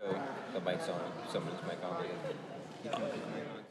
The mic's on. Someone's mic on. He turned his mic on.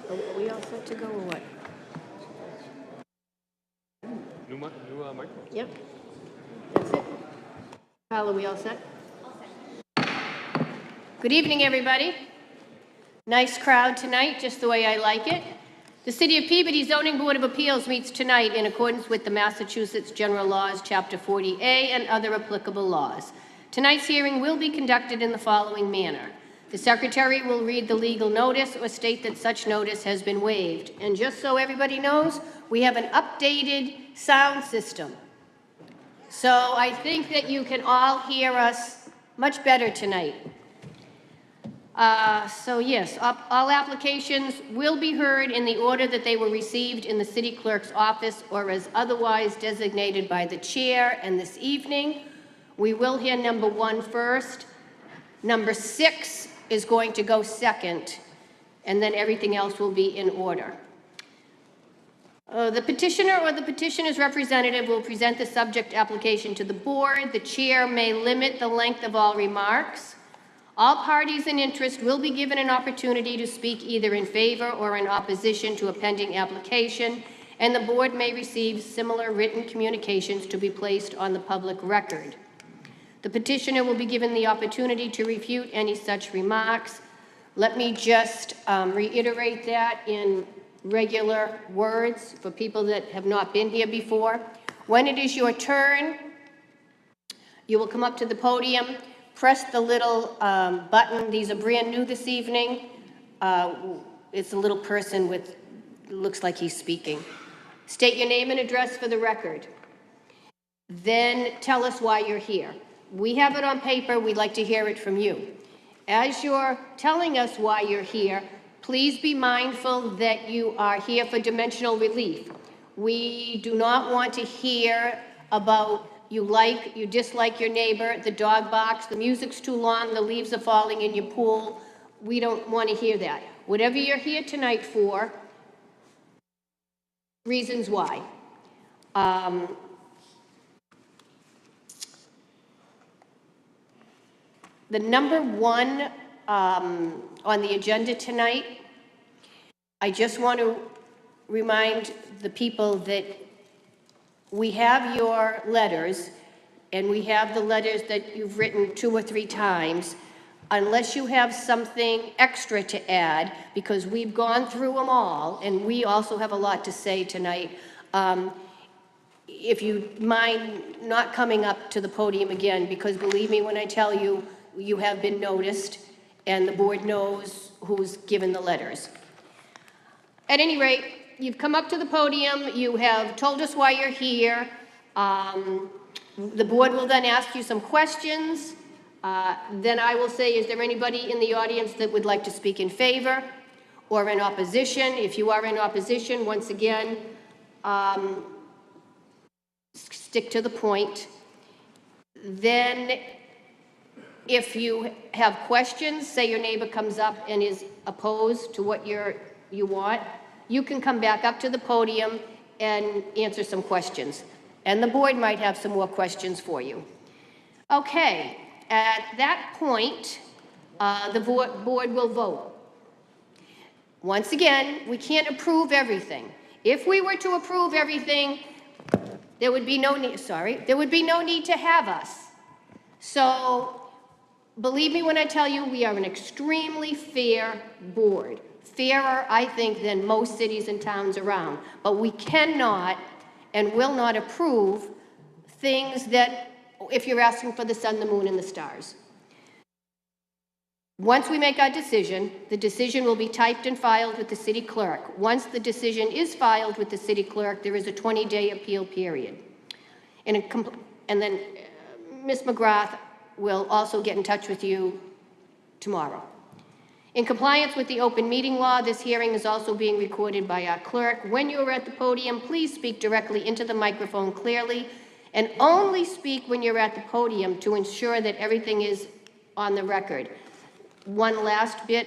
Are we all set to go or what? New microphone. Yep. That's it. Kyle, are we all set? Good evening, everybody. Nice crowd tonight, just the way I like it. The City of Peabody Zoning Board of Appeals meets tonight in accordance with the Massachusetts General Laws, Chapter 40A, and other applicable laws. Tonight's hearing will be conducted in the following manner. The Secretary will read the legal notice or state that such notice has been waived. And just so everybody knows, we have an updated sound system. So I think that you can all hear us much better tonight. So yes, all applications will be heard in the order that they were received in the city clerk's office or as otherwise designated by the chair. And this evening, we will hear number 1 first. Number 6 is going to go second, and then everything else will be in order. The petitioner or the petitioner's representative will present the subject application to the board. The chair may limit the length of all remarks. All parties in interest will be given an opportunity to speak either in favor or in opposition to a pending application, and the board may receive similar written communications to be placed on the public record. The petitioner will be given the opportunity to refute any such remarks. Let me just reiterate that in regular words for people that have not been here before. When it is your turn, you will come up to the podium, press the little button. These are brand new this evening. It's a little person with, looks like he's speaking. State your name and address for the record. Then tell us why you're here. We have it on paper. We'd like to hear it from you. As you're telling us why you're here, please be mindful that you are here for dimensional relief. We do not want to hear about you dislike your neighbor, the dog barks, the music's too long, the leaves are falling in your pool. We don't want to hear that. Whatever you're here tonight for, reasons why. The number 1 on the agenda tonight, I just want to remind the people that we have your letters, and we have the letters that you've written 2 or 3 times, unless you have something extra to add, because we've gone through them all, and we also have a lot to say tonight. If you mind not coming up to the podium again, because believe me when I tell you, you have been noticed, and the board knows who's given the letters. At any rate, you've come up to the podium, you have told us why you're here. The board will then ask you some questions. Then I will say, is there anybody in the audience that would like to speak in favor or in opposition? If you are in opposition, once again, stick to the point. Then, if you have questions, say your neighbor comes up and is opposed to what you want, you can come back up to the podium and answer some questions. And the board might have some more questions for you. Okay, at that point, the board will vote. Once again, we can't approve everything. If we were to approve everything, there would be no need to have us. So, believe me when I tell you, we are an extremely fair board. Fairer, I think, than most cities and towns around. But we cannot and will not approve things that, if you're asking for the sun, the moon, and the stars. Once we make our decision, the decision will be typed and filed with the city clerk. Once the decision is filed with the city clerk, there is a 20-day appeal period. And then Ms. McGrath will also get in touch with you tomorrow. In compliance with the open meeting law, this hearing is also being recorded by our clerk. When you are at the podium, please speak directly into the microphone clearly, and only speak when you're at the podium to ensure that everything is on the record. One last bit,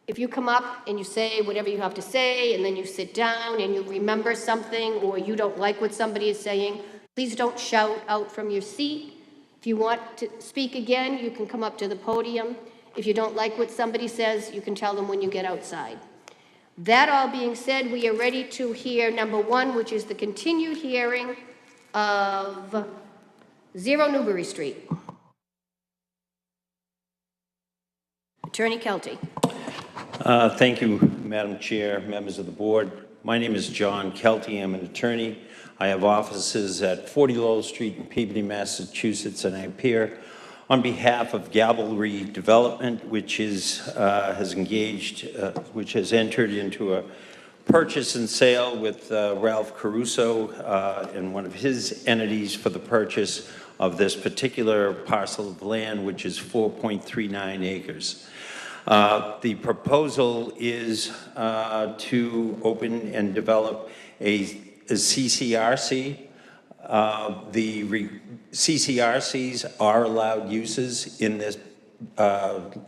if you come up and you say whatever you have to say, and then you sit down and you remember something, or you don't like what somebody is saying, please don't shout out from your seat. If you want to speak again, you can come up to the podium. If you don't like what somebody says, you can tell them when you get outside. That all being said, we are ready to hear number 1, which is the continued hearing of 0 Newbury Street. Attorney Kelty. Thank you, Madam Chair, members of the board. My name is John Kelty. I'm an attorney. I have offices at 40 Lowell Street in Peabody, Massachusetts, and I appear on behalf of Cavalry Development, which has entered into a purchase and sale with Ralph Caruso and one of his entities for the purchase of this particular parcel of land, which is 4.39 acres. The proposal is to open and develop a CCRC. The CCRCs are allowed uses in this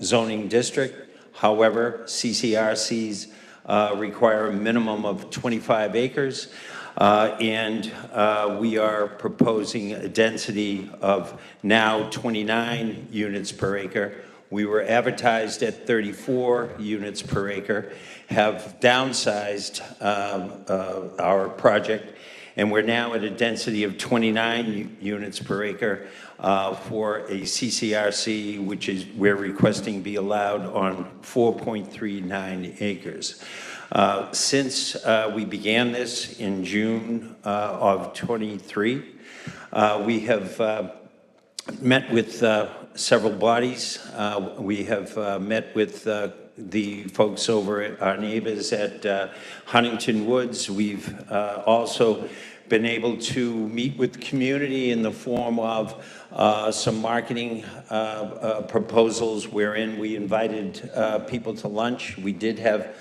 zoning district. However, CCRCs require a minimum of 25 acres, and we are proposing a density of now 29 units per acre. We were advertised at 34 units per acre, have downsized our project, and we're now at a density of 29 units per acre for a CCRC, which is we're requesting be allowed on 4.39 acres. Since we began this in June of 23, we have met with several bodies. We have met with the folks over at our neighbors at Huntington Woods. We've also been able to meet with the community in the form of some marketing proposals wherein we invited people to lunch. We did have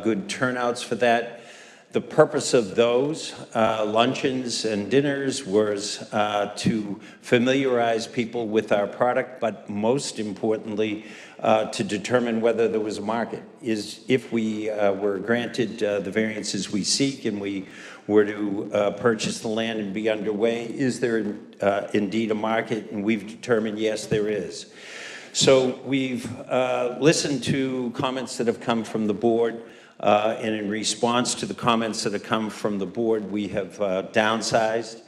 good turnouts for that. The purpose of those luncheons and dinners was to familiarize people with our product, but most importantly, to determine whether there was a market. If we were granted the variances we seek and we were to purchase the land and be underway, is there indeed a market? And we've determined, yes, there is. So we've listened to comments that have come from the board. And in response to the comments that have come from the board, we have downsized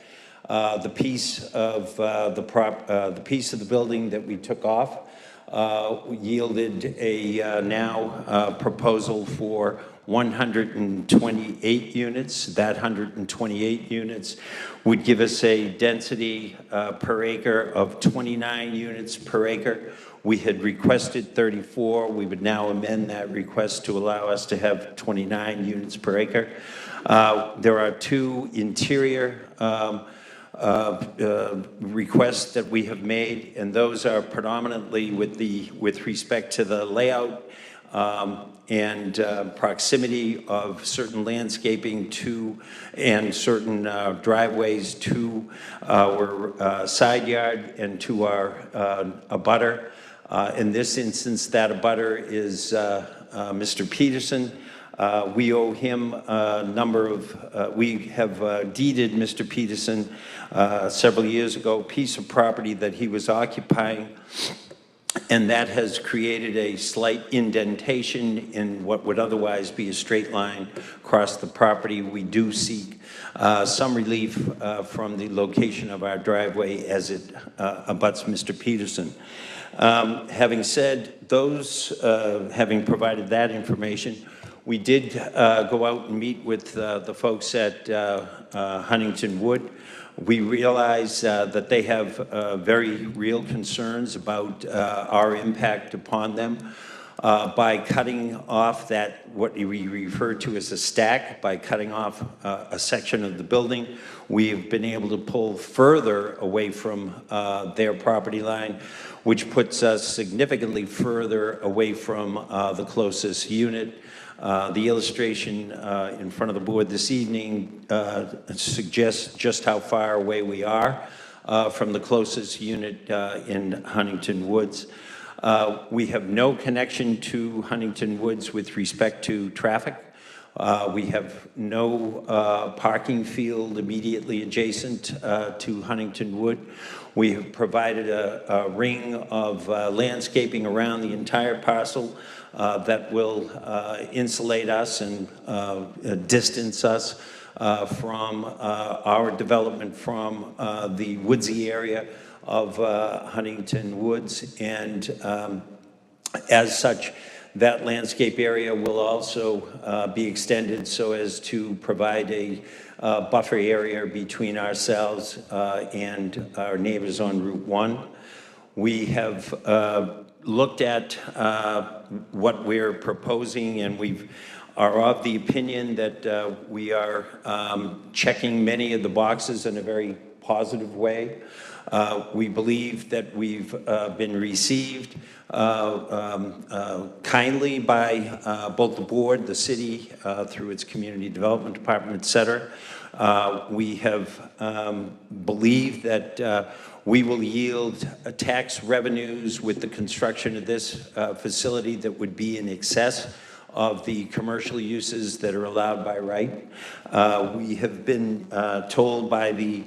the piece of the piece of the building that we took off. Yielded a now proposal for 128 units. That 128 units would give us a density per acre of 29 units per acre. We had requested 34. We would now amend that request to allow us to have 29 units per acre. There are 2 interior requests that we have made, and those are predominantly with respect to the layout and proximity of certain landscaping to and certain driveways to our side yard and to our abutter. In this instance, that abutter is Mr. Peterson. We owe him a number of, we have deeded Mr. Peterson several years ago a piece of property that he was occupying, and that has created a slight indentation in what would otherwise be a straight line across the property. We do seek some relief from the location of our driveway as it abuts Mr. Peterson. Having said those, having provided that information, we did go out and meet with the folks at Huntington Wood. We realize that they have very real concerns about our impact upon them. By cutting off that, what we refer to as a stack, by cutting off a section of the building, we've been able to pull further away from their property line, which puts us significantly further away from the closest unit. The illustration in front of the board this evening suggests just how far away we are from the closest unit in Huntington Woods. We have no connection to Huntington Woods with respect to traffic. We have no parking field immediately adjacent to Huntington Wood. We have provided a ring of landscaping around the entire parcel that will insulate us and distance us from our development from the woodsy area of Huntington Woods. And as such, that landscape area will also be extended so as to provide a buffer area between ourselves and our neighbors on Route 1. We have looked at what we're proposing, and we are of the opinion that we are checking many of the boxes in a very positive way. We believe that we've been received kindly by both the board, the city, through its community development department, et cetera. We have believed that we will yield tax revenues with the construction of this facility that would be in excess of the commercial uses that are allowed by right. We have been told by the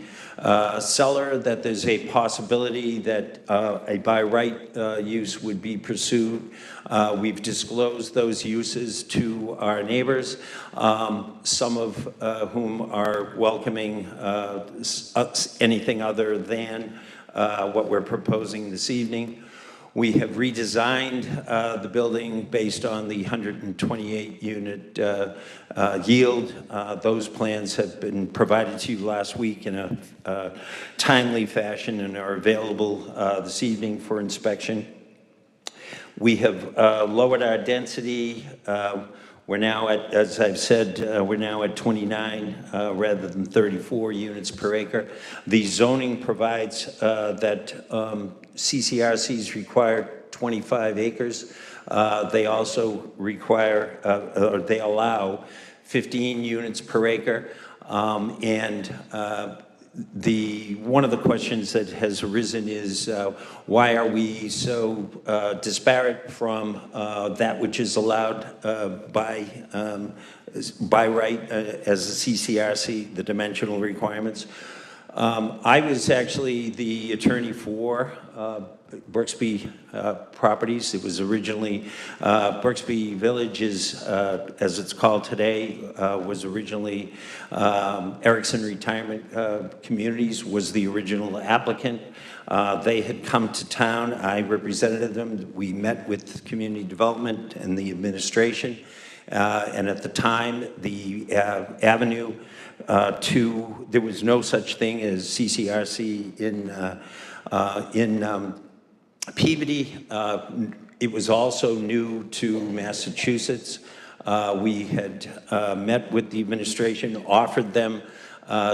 seller that there's a possibility that a by right use would be pursued. We've disclosed those uses to our neighbors, some of whom are welcoming anything other than what we're proposing this evening. We have redesigned the building based on the 128-unit yield. Those plans have been provided to you last week in a timely fashion and are available this evening for inspection. We have lowered our density. We're now at, as I've said, we're now at 29 rather than 34 units per acre. The zoning provides that CCRCs require 25 acres. They also require, or they allow 15 units per acre. One of the questions that has arisen is why are we so disparate from that which is allowed by right as a CCRC, the dimensional requirements. I was actually the attorney for Brooksby Properties. It was originally, Brooksby Village is, as it's called today, was originally Erickson Retirement Communities was the original applicant. They had come to town. I represented them. We met with community development and the administration. And at the time, the avenue there was no such thing as CCRC in Peabody. It was also new to Massachusetts. We had met with the administration, offered them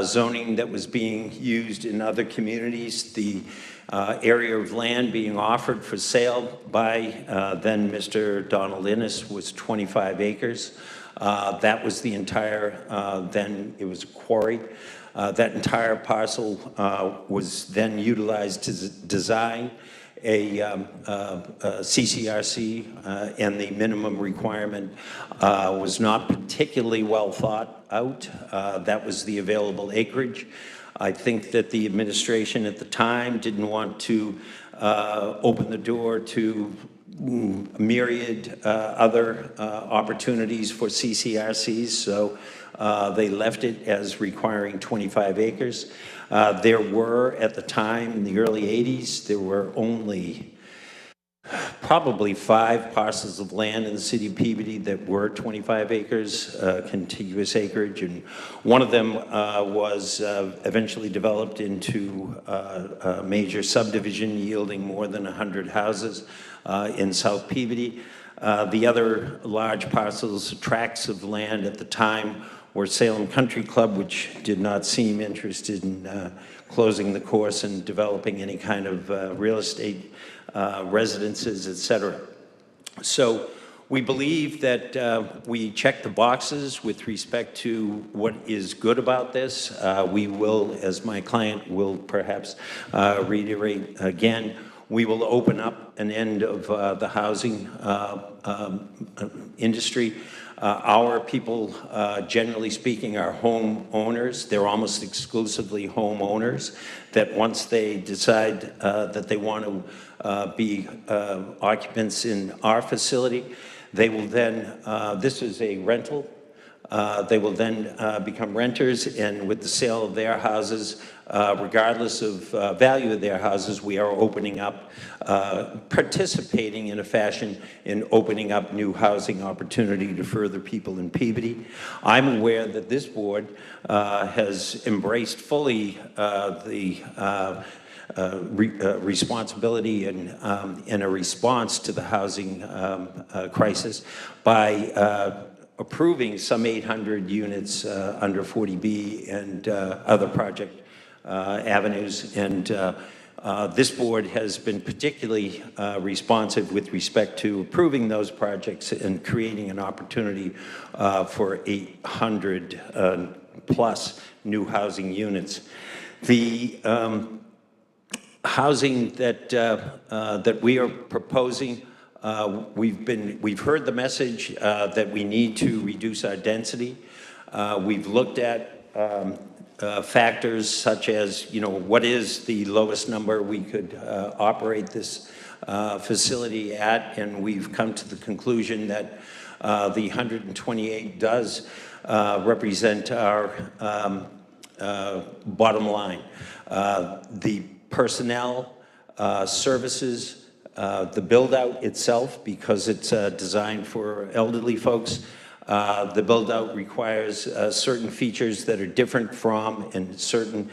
zoning that was being used in other communities. The area of land being offered for sale by then Mr. Donald Innes was 25 acres. That was the entire, then it was a quarry. That entire parcel was then utilized to design a CCRC, and the minimum requirement was not particularly well thought out. That was the available acreage. I think that the administration at the time didn't want to open the door to myriad other opportunities for CCRCs, so they left it as requiring 25 acres. There were, at the time, in the early 80s, there were only probably 5 parcels of land in the city of Peabody that were 25 acres, contiguous acreage, and one of them was eventually developed into a major subdivision yielding more than 100 houses in South Peabody. The other large parcels, tracts of land at the time were Salem Country Club, which did not seem interested in closing the course and developing any kind of real estate residences, et cetera. So we believe that we check the boxes with respect to what is good about this. We will, as my client will perhaps reiterate again, we will open up an end of the housing industry. Our people, generally speaking, are homeowners. They're almost exclusively homeowners that once they decide that they want to be occupants in our facility, they will then, this is a rental, they will then become renters, and with the sale of their houses, regardless of value of their houses, we are opening up, participating in a fashion in opening up new housing opportunity to further people in Peabody. I'm aware that this board has embraced fully the responsibility and a response to the housing crisis by approving some 800 units under 40B and other project avenues. And this board has been particularly responsive with respect to approving those projects and creating an opportunity for 800 plus new housing units. The housing that we are proposing, we've heard the message that we need to reduce our density. We've looked at factors such as, what is the lowest number we could operate this facility at, and we've come to the conclusion that the 128 does represent our bottom line. The personnel, services, the build-out itself, because it's designed for elderly folks, the build-out requires certain features that are different from and certain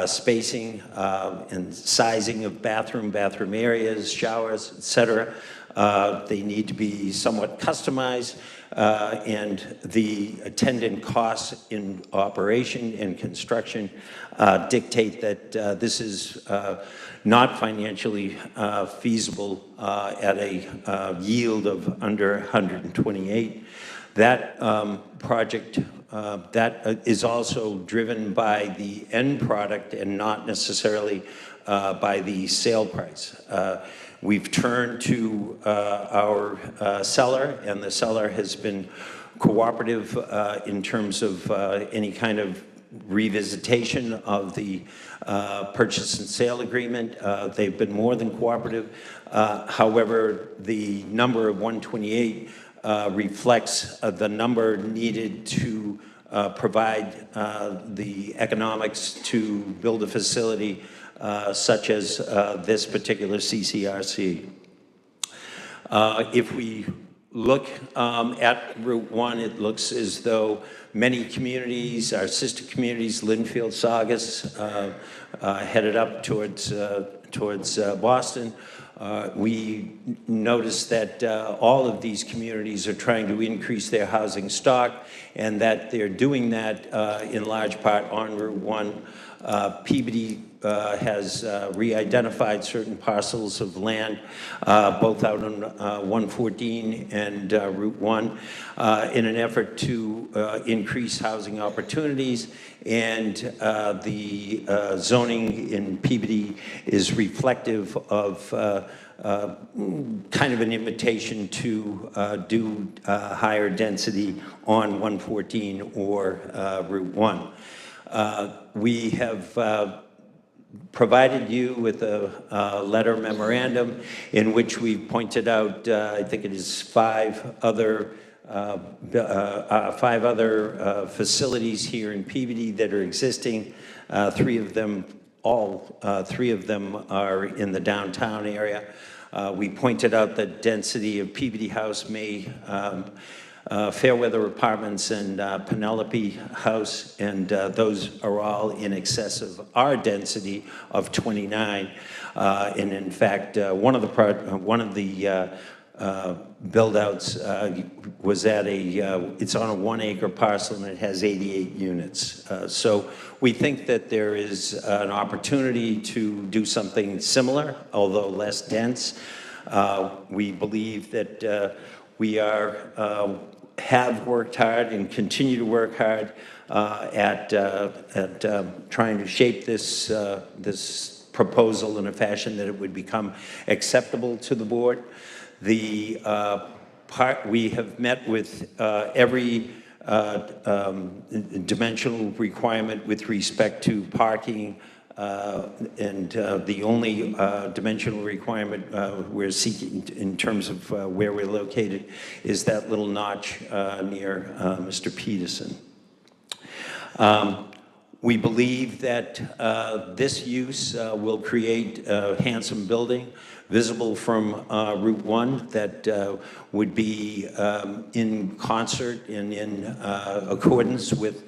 spacing and sizing of bathroom areas, showers, etc. They need to be somewhat customized, and the attendant costs in operation and construction dictate that this is not financially feasible at a yield of under 128. That project, that is also driven by the end product and not necessarily by the sale price. We've turned to our seller, and the seller has been cooperative in terms of any kind of revisitation of the purchase and sale agreement. They've been more than cooperative. However, the number of 128 reflects the number needed to provide the economics to build a facility such as this particular CCRC. If we look at Route 1, it looks as though many communities, our sister communities, Linfield, Saugus, headed up towards Boston. We noticed that all of these communities are trying to increase their housing stock, and that they're doing that in large part on Route 1. Peabody has re-identified certain parcels of land, both out on 114 and Route 1, in an effort to increase housing opportunities. And the zoning in Peabody is reflective of kind of an invitation to do higher density on 114 or Route 1. We have provided you with a letter memorandum in which we pointed out, I think it is five other facilities here in Peabody that are existing. Three of them are in the downtown area. We pointed out that density of Peabody House may Fairweather Apartments and Penelope House, and those are all in excess of our density of 29. And in fact, one of the build-outs was at it's on a 1 acre parcel, and it has 88 units. So we think that there is an opportunity to do something similar, although less dense. We believe that we have worked hard and continue to work hard at trying to shape this proposal in a fashion that it would become acceptable to the board. We have met with every dimensional requirement with respect to parking, and the only dimensional requirement we're seeking in terms of where we're located is that little notch near Mr. Peterson. We believe that this use will create a handsome building visible from Route 1 that would be in concert and in accordance with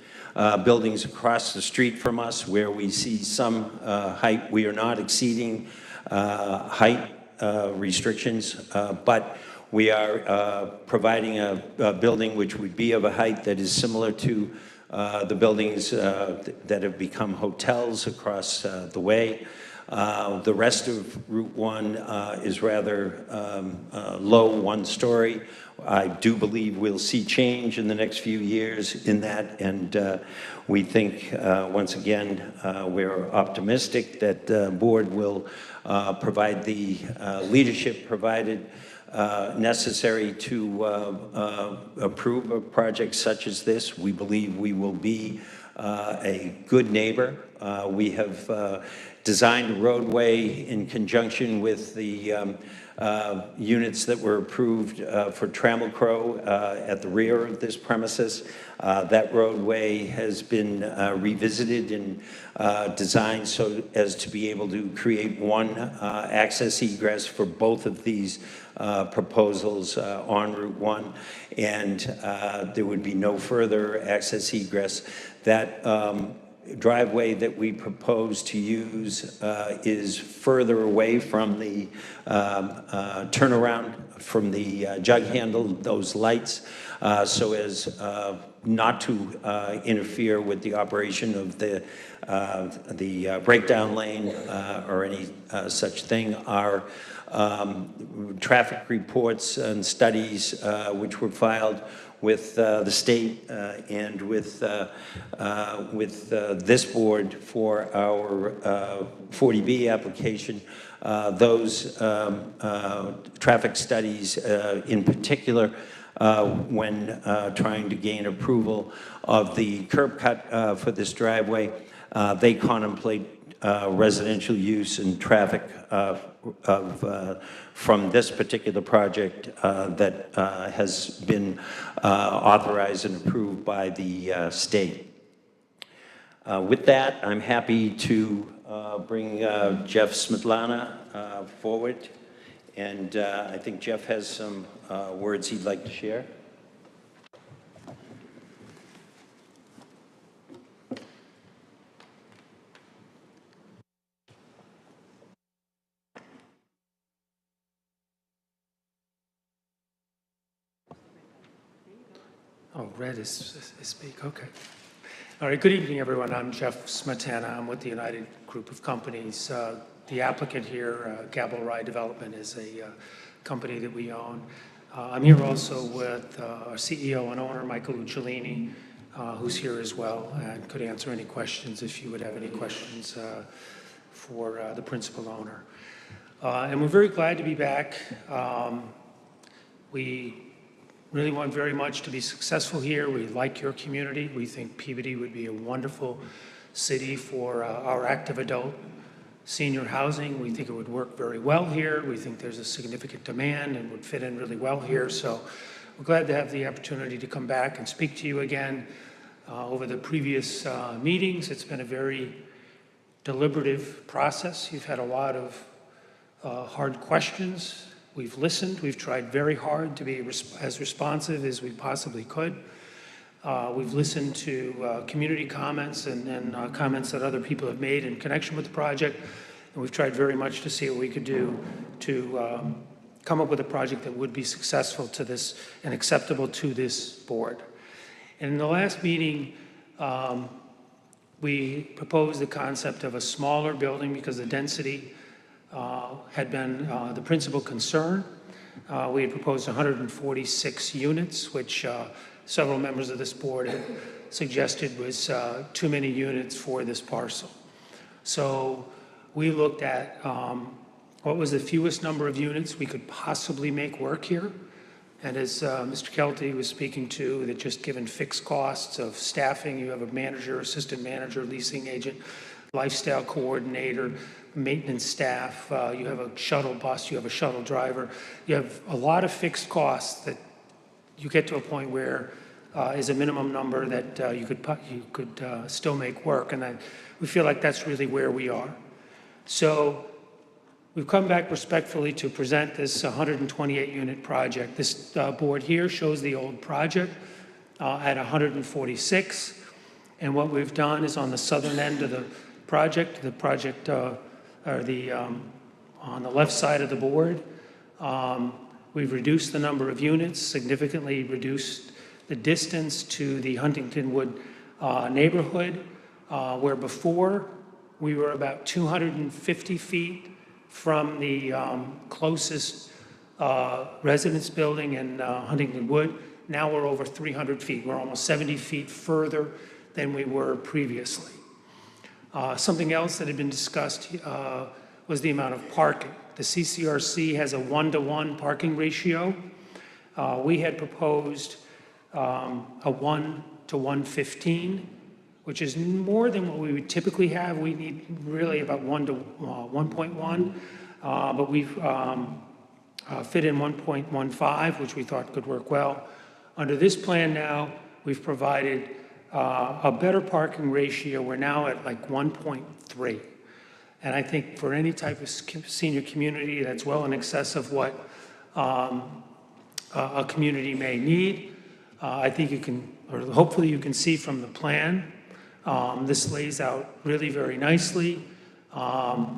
buildings across the street from us where we see some height. We are not exceeding height restrictions, but we are providing a building which would be of a height that is similar to the buildings that have become hotels across the way. The rest of Route 1 is rather low, one-story. I do believe we'll see change in the next few years in that, and we think, once again, we're optimistic that the board will provide the leadership provided necessary to approve a project such as this. We believe we will be a good neighbor. We have designed a roadway in conjunction with the units that were approved for Trammel Crow at the rear of this premises. That roadway has been revisited and designed so as to be able to create one access egress for both of these proposals on Route 1, and there would be no further access egress. That driveway that we propose to use is further away from the turnaround, from the jug handle, those lights, so as not to interfere with the operation of the breakdown lane or any such thing. Our traffic reports and studies which were filed with the state and with this board for our 40B application. Those traffic studies in particular, when trying to gain approval of the curb cut for this driveway, they contemplate residential use and traffic from this particular project that has been authorized and approved by the state. With that, I'm happy to bring Jeff Smitlana forward, and I think Jeff has some words he'd like to share. Oh, red is speak, okay. All right, good evening, everyone. I'm Jeff Smetana. I'm with the United Group of Companies. The applicant here, Gabel Rye Development, is a company that we own. I'm here also with our CEO and owner, Michael Uccellini, who's here as well, and could answer any questions if you would have any questions for the principal owner. And we're very glad to be back. We really want very much to be successful here. We like your community. We think Peabody would be a wonderful city for our active adult senior housing. We think it would work very well here. We think there's a significant demand and would fit in really well here. So we're glad to have the opportunity to come back and speak to you again. Over the previous meetings, it's been a very deliberative process. You've had a lot of hard questions. We've listened. We've tried very hard to be as responsive as we possibly could. We've listened to community comments and comments that other people have made in connection with the project. And we've tried very much to see what we could do to come up with a project that would be successful to this and acceptable to this board. And in the last meeting, we proposed the concept of a smaller building because the density had been the principal concern. We had proposed 146 units, which several members of this board had suggested was too many units for this parcel. So we looked at what was the fewest number of units we could possibly make work here. And as Mr. Kelty was speaking to, that just given fixed costs of staffing, you have a manager, assistant manager, leasing agent, lifestyle coordinator, maintenance staff, you have a shuttle bus, you have a shuttle driver, you have a lot of fixed costs that you get to a point where is a minimum number that you could still make work, and we feel like that's really where we are. So we've come back respectfully to present this 128-unit project. This board here shows the old project at 146, and what we've done is on the southern end of the project on the left side of the board, we've reduced the number of units, significantly reduced the distance to the Huntington Wood neighborhood, where before we were about 250 feet from the closest residence building in Huntington Wood. Now we're over 300 feet. We're almost 70 feet further than we were previously. Something else that had been discussed was the amount of parking. The CCRC has a 1-to-1 parking ratio. We had proposed a 1-to-115, which is more than what we would typically have. We need really about 1-to-1.1, but we've fit in 1.15, which we thought could work well. Under this plan now, we've provided a better parking ratio. We're now at like 1.3. And I think for any type of senior community, that's well in excess of what a community may need. I think you can, or hopefully you can see from the plan, this lays out really very nicely.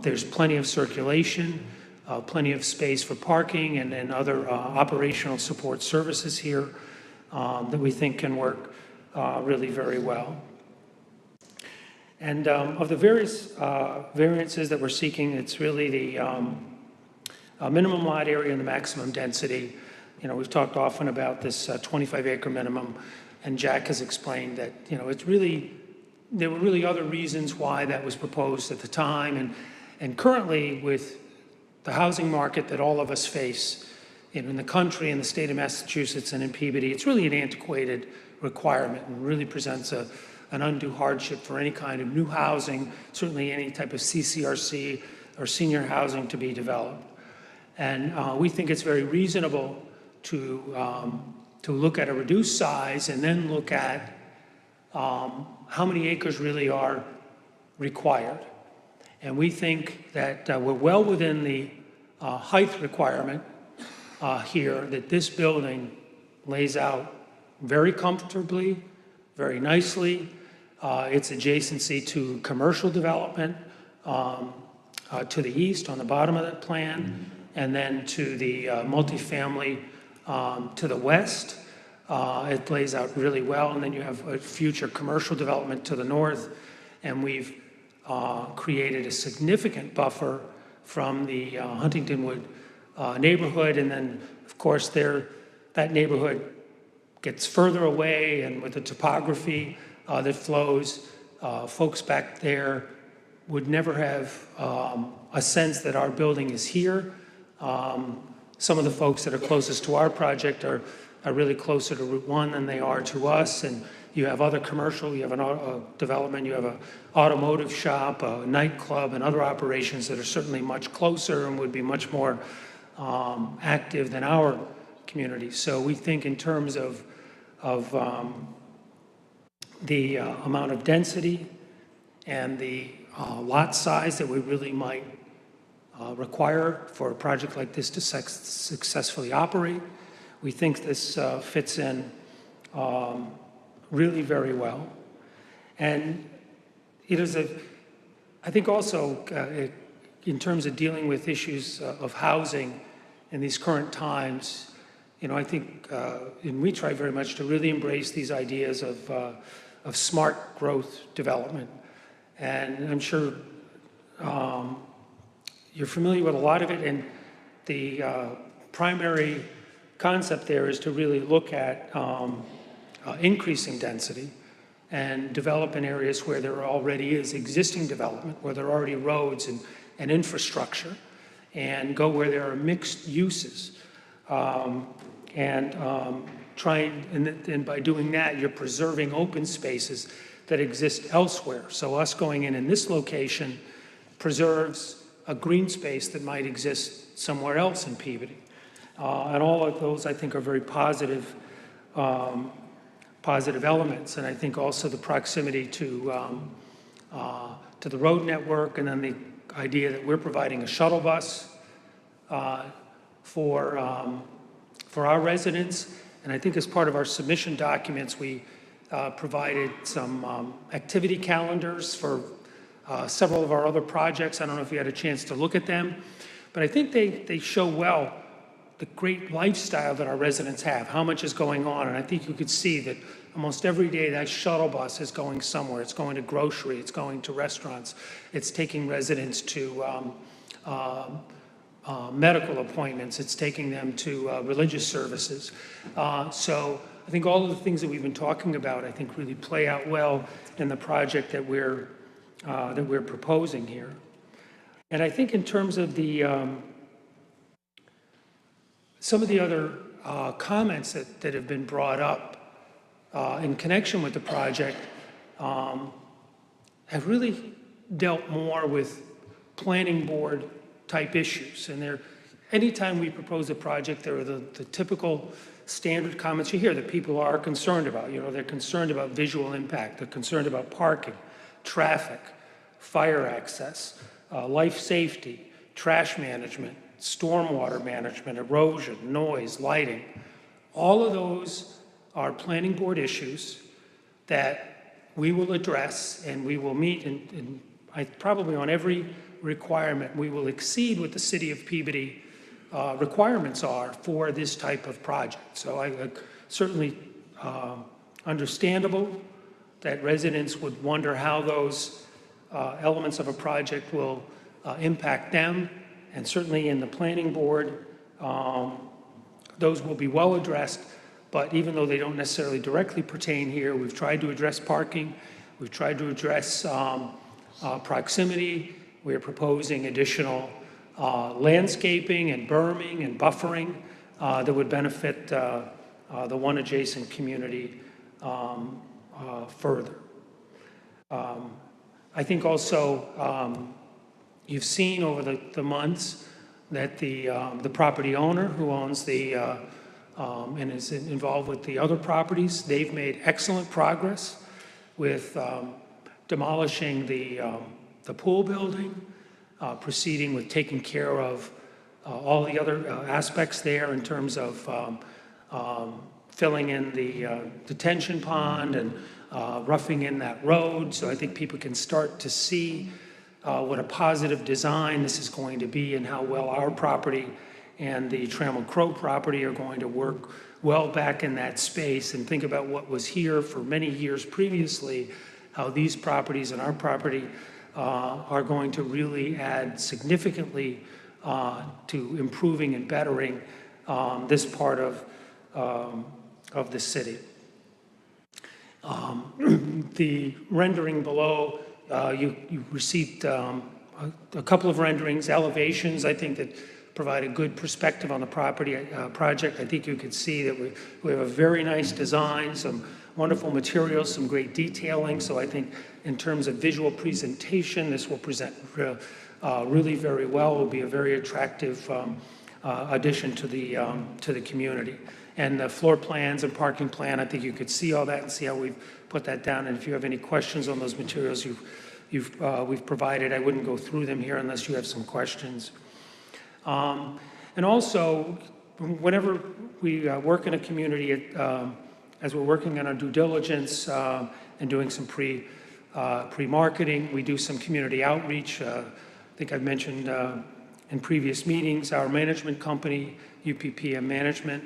There's plenty of circulation, plenty of space for parking and other operational support services here that we think can work really very well. And of the various variances that we're seeking, it's really the minimum lot area and the maximum density. You know, we've talked often about this 25-acre minimum, and Jack has explained that, you know, it's really, there were really other reasons why that was proposed at the time. And currently, with the housing market that all of us face in the country, in the state of Massachusetts, and in Peabody, it's really an antiquated requirement and really presents an undue hardship for any kind of new housing, certainly any type of CCRC or senior housing to be developed. And we think it's very reasonable to look at a reduced size and then look at how many acres really are required. And we think that we're well within the height requirement here, that this building lays out very comfortably, very nicely. Its adjacency to commercial development to the east on the bottom of that plan, and then to the multifamily to the west. It lays out really well, and then you have a future commercial development to the north, and we've created a significant buffer from the Huntington Wood neighborhood, and then of course that neighborhood gets further away, and with the topography that flows, folks back there would never have a sense that our building is here. Some of the folks that are closest to our project are really closer to Route 1 than they are to us, and you have other commercial, you have a development, you have an automotive shop, a nightclub, and other operations that are certainly much closer and would be much more active than our community. So we think in terms of the amount of density and the lot size that we really might require for a project like this to successfully operate, we think this fits in really very well. And it is I think also in terms of dealing with issues of housing in these current times, you know, I think, and we try very much to really embrace these ideas of smart growth development. And I'm sure you're familiar with a lot of it, and the primary concept there is to really look at increasing density and develop in areas where there already is existing development, where there are already roads and infrastructure and go where there are mixed uses. And by doing that, you're preserving open spaces that exist elsewhere. So us going in this location preserves a green space that might exist somewhere else in Peabody. And all of those, I think, are very positive elements. And I think also the proximity to the road network, and then the idea that we're providing a shuttle bus for our residents. And I think as part of our submission documents, we provided some activity calendars for several of our other projects. I don't know if you had a chance to look at them, but I think they show well the great lifestyle that our residents have, how much is going on. And I think you could see that almost every day that shuttle bus is going somewhere. It's going to grocery, it's going to restaurants, it's taking residents to medical appointments, it's taking them to religious services. So I think all of the things that we've been talking about, I think, really play out well in the project that we're proposing here. And I think in terms of the some of the other comments that have been brought up in connection with the project have really dealt more with planning board type issues. And anytime we propose a project, there are the typical standard comments you hear that people are concerned about. You know, they're concerned about visual impact, they're concerned about parking, traffic, fire access, life safety, trash management, stormwater management, erosion, noise, lighting. All of those are planning board issues that we will address, and we will meet in probably on every requirement. We will exceed what the city of Peabody requirements are for this type of project. So I certainly understandable that residents would wonder how those elements of a project will impact them. And certainly in the planning board, those will be well addressed. But even though they don't necessarily directly pertain here, we've tried to address parking, we've tried to address proximity. We're proposing additional landscaping and berming and buffering that would benefit the one adjacent community further. I think also you've seen over the months that the property owner who owns the and is involved with the other properties, they've made excellent progress with demolishing the pool building, proceeding with taking care of all the other aspects there in terms of filling in the detention pond and roughing in that road. So I think people can start to see what a positive design this is going to be, and how well our property and the Trammell Crow property are going to work well back in that space, and think about what was here for many years previously, how these properties and our property are going to really add significantly to improving and bettering this part of the city. The rendering below, you received a couple of renderings, elevations, I think, that provide a good perspective on the property project. I think you can see that we have a very nice design, some wonderful materials, some great detailing. So I think in terms of visual presentation, this will present really very well. It will be a very attractive addition to the community. And the floor plans and parking plan, I think you could see all that and see how we've put that down. And if you have any questions on those materials we've provided, I wouldn't go through them here unless you have some questions. And also, whenever we work in a community, as we're working on our due diligence and doing some pre-marketing, we do some community outreach. I think I've mentioned in previous meetings, our management company, UPPM Management,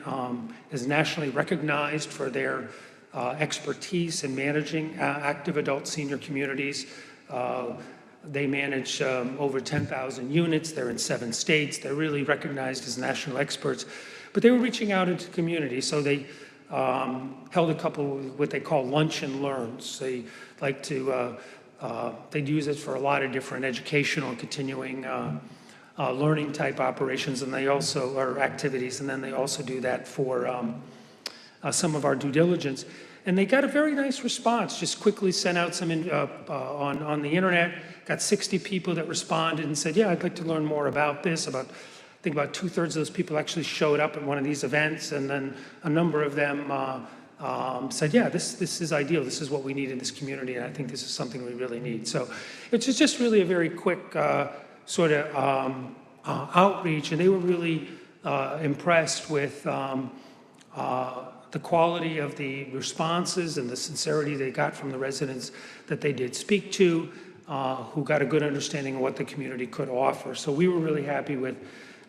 is nationally recognized for their expertise in managing active adult senior communities. They manage over 10,000 units. They're in 7 states. They're really recognized as national experts. But they were reaching out into communities, so they held a couple of what they call lunch and learns. They like to They'd use it for a lot of different educational and continuing learning type operations, and they also, or activities, and then they also do that for some of our due diligence. And they got a very nice response, just quickly sent out some on the internet, got 60 people that responded and said, yeah, I'd like to learn more about this. I think about 2/3 of those people actually showed up at one of these events, and then a number of them said, yeah, this is ideal. This is what we need in this community, and I think this is something we really need. So it's just really a very quick sort of outreach, and they were really impressed with the quality of the responses and the sincerity they got from the residents that they did speak to, who got a good understanding of what the community could offer. So we were really happy with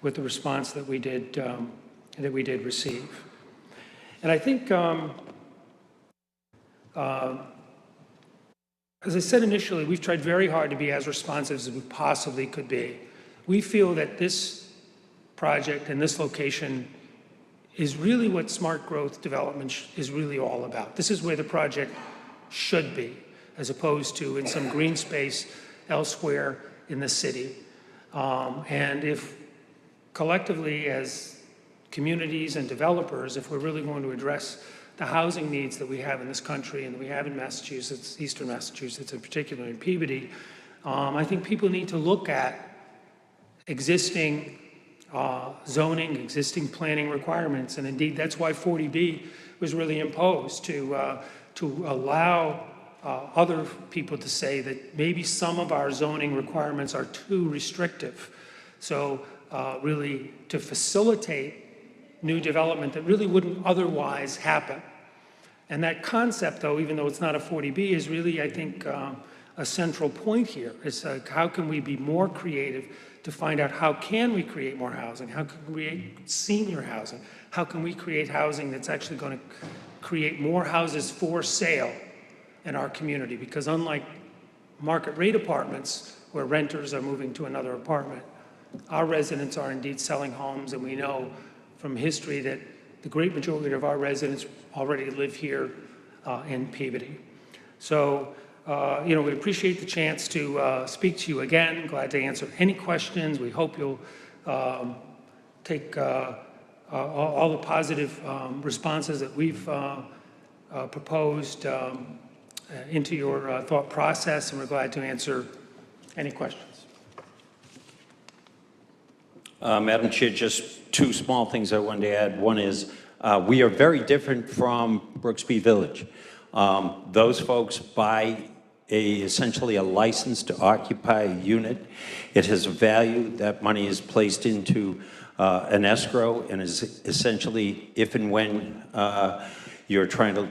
the response that we did receive. And I think, as I said initially, we've tried very hard to be as responsive as we possibly could be. We feel that this project and this location is really what smart growth development is really all about. This is where the project should be, as opposed to in some green space elsewhere in the city. And if collectively as communities and developers, if we're really going to address the housing needs that we have in this country and that we have in Massachusetts, eastern Massachusetts in particular, in Peabody, I think people need to look at existing zoning, existing planning requirements, and indeed that's why 40B was really imposed to allow other people to say that maybe some of our zoning requirements are too restrictive. So really to facilitate new development that really wouldn't otherwise happen. And that concept, though, even though it's not a 40B, is really, I think, a central point here. It's like, how can we be more creative to find out how can we create more housing? How can we create senior housing? How can we create housing that's actually going to create more houses for sale in our community? Because unlike market rate apartments where renters are moving to another apartment, our residents are indeed selling homes, and we know from history that the great majority of our residents already live here in Peabody. So, we appreciate the chance to speak to you again. Glad to answer any questions. We hope you'll take all the positive responses that we've proposed into your thought process, and we're glad to answer any questions. Madam Chair, just two small things I wanted to add. One is we are very different from Brooksby Village. Those folks buy essentially a license to occupy a unit. It has a value. That money is placed into an escrow and is essentially, if and when you're trying to,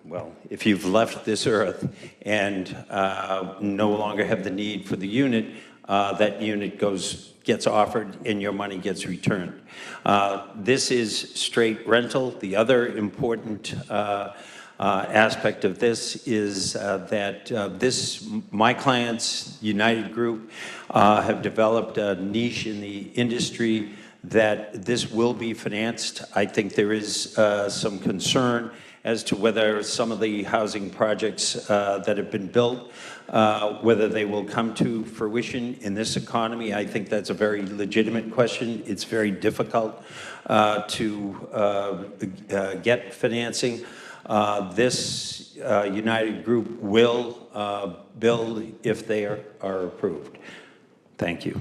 well, if you've left this earth and no longer have the need for the unit, that unit gets offered and your money gets returned. This is straight rental. The other important aspect of this is that my clients, United Group, have developed a niche in the industry that this will be financed. I think there is some concern as to whether some of the housing projects that have been built, whether they will come to fruition in this economy. I think that's a very legitimate question. It's very difficult to get financing. This United Group will build if they are approved. Thank you.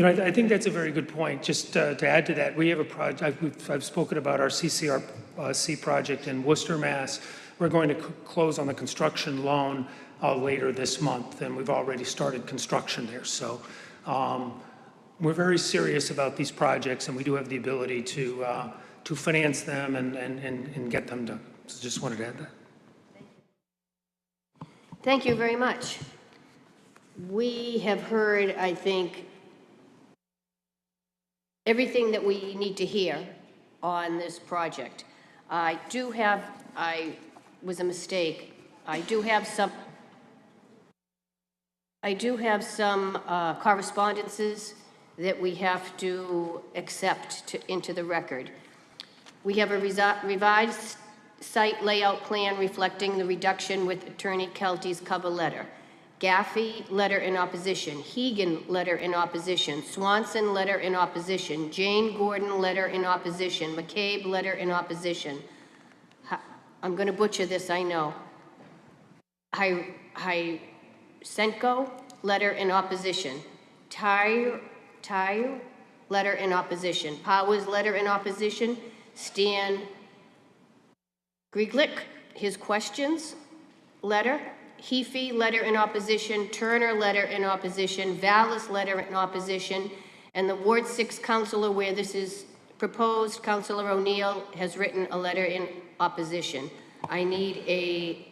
I think that's a very good point. Just to add to that, we have a project, I've spoken about our CCRC project in Worcester, Mass. We're going to close on the construction loan later this month, and we've already started construction there. So we're very serious about these projects, and we do have the ability to finance them and get them done. So just wanted to add that. Thank you very much. We have heard, I think, everything that we need to hear on this project. I was a mistake. I do have some correspondences that we have to accept into the record. We have a revised site layout plan reflecting the reduction with Attorney Kelty's cover letter. Gaffey, letter in opposition. Hegan, letter in opposition. Swanson, letter in opposition. Jane Gordon, letter in opposition. McCabe, letter in opposition. I'm going to butcher this, I know. Senko, letter in opposition. Tyre, letter in opposition. Powers, letter in opposition. Stan Griglick, his questions, letter. Heafy, letter in opposition. Turner, letter in opposition. Vallis, letter in opposition. And the Ward 6 councilor, where this is proposed, Councilor O'Neill, has written a letter in opposition. I need a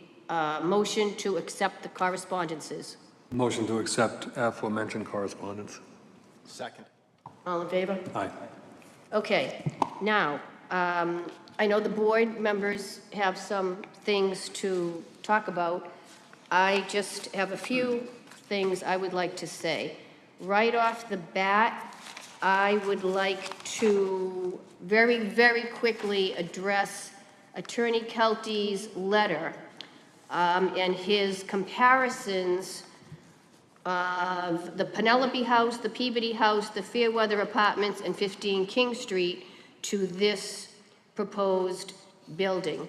motion to accept the correspondences. Motion to accept aforementioned correspondence. Second. All in favor? Aye. Okay, now, I know the board members have some things to talk about. I just have a few things I would like to say. Right off the bat, I would like to very, very quickly address Attorney Kelty's letter and his comparisons of the Penelope House, the Peabody House, the Fairweather Apartments, and 15 King Street to this proposed building.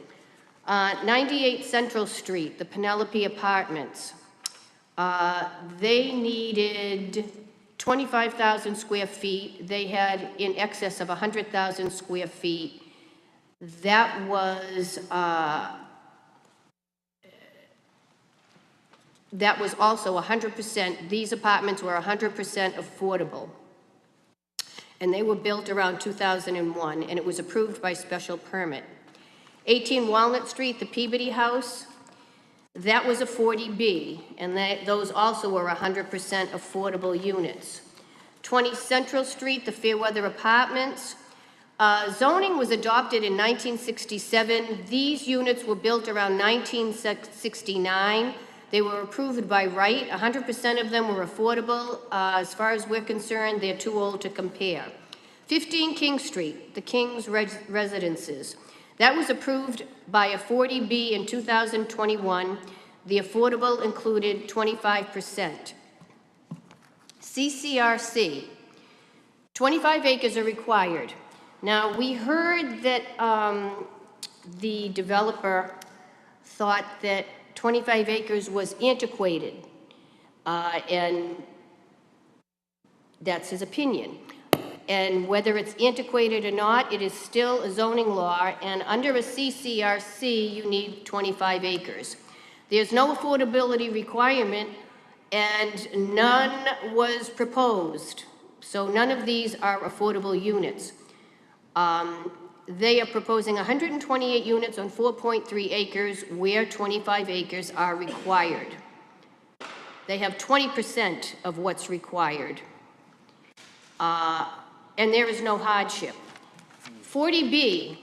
98 Central Street, the Penelope Apartments, they needed 25,000 square feet. They had in excess of 100,000 square feet. That was also 100%, these apartments were 100% affordable. And they were built around 2001, and it was approved by special permit. 18 Walnut Street, the Peabody House, that was a 40B, and those also were 100% affordable units. 20 Central Street, the Fairweather Apartments, zoning was adopted in 1967. These units were built around 1969. They were approved by right. 100% of them were affordable. As far as we're concerned, they're too old to compare. 15 King Street, the King's Residences. That was approved by a 40B in 2021. The affordable included 25%. CCRC, 25 acres are required. Now, we heard that the developer thought that 25 acres was antiquated, and that's his opinion. And whether it's antiquated or not, it is still a zoning law, and under a CCRC, you need 25 acres. There's no affordability requirement, and none was proposed. So none of these are affordable units. They are proposing 128 units on 4.3 acres where 25 acres are required. They have 20% of what's required. And there is no hardship. 40B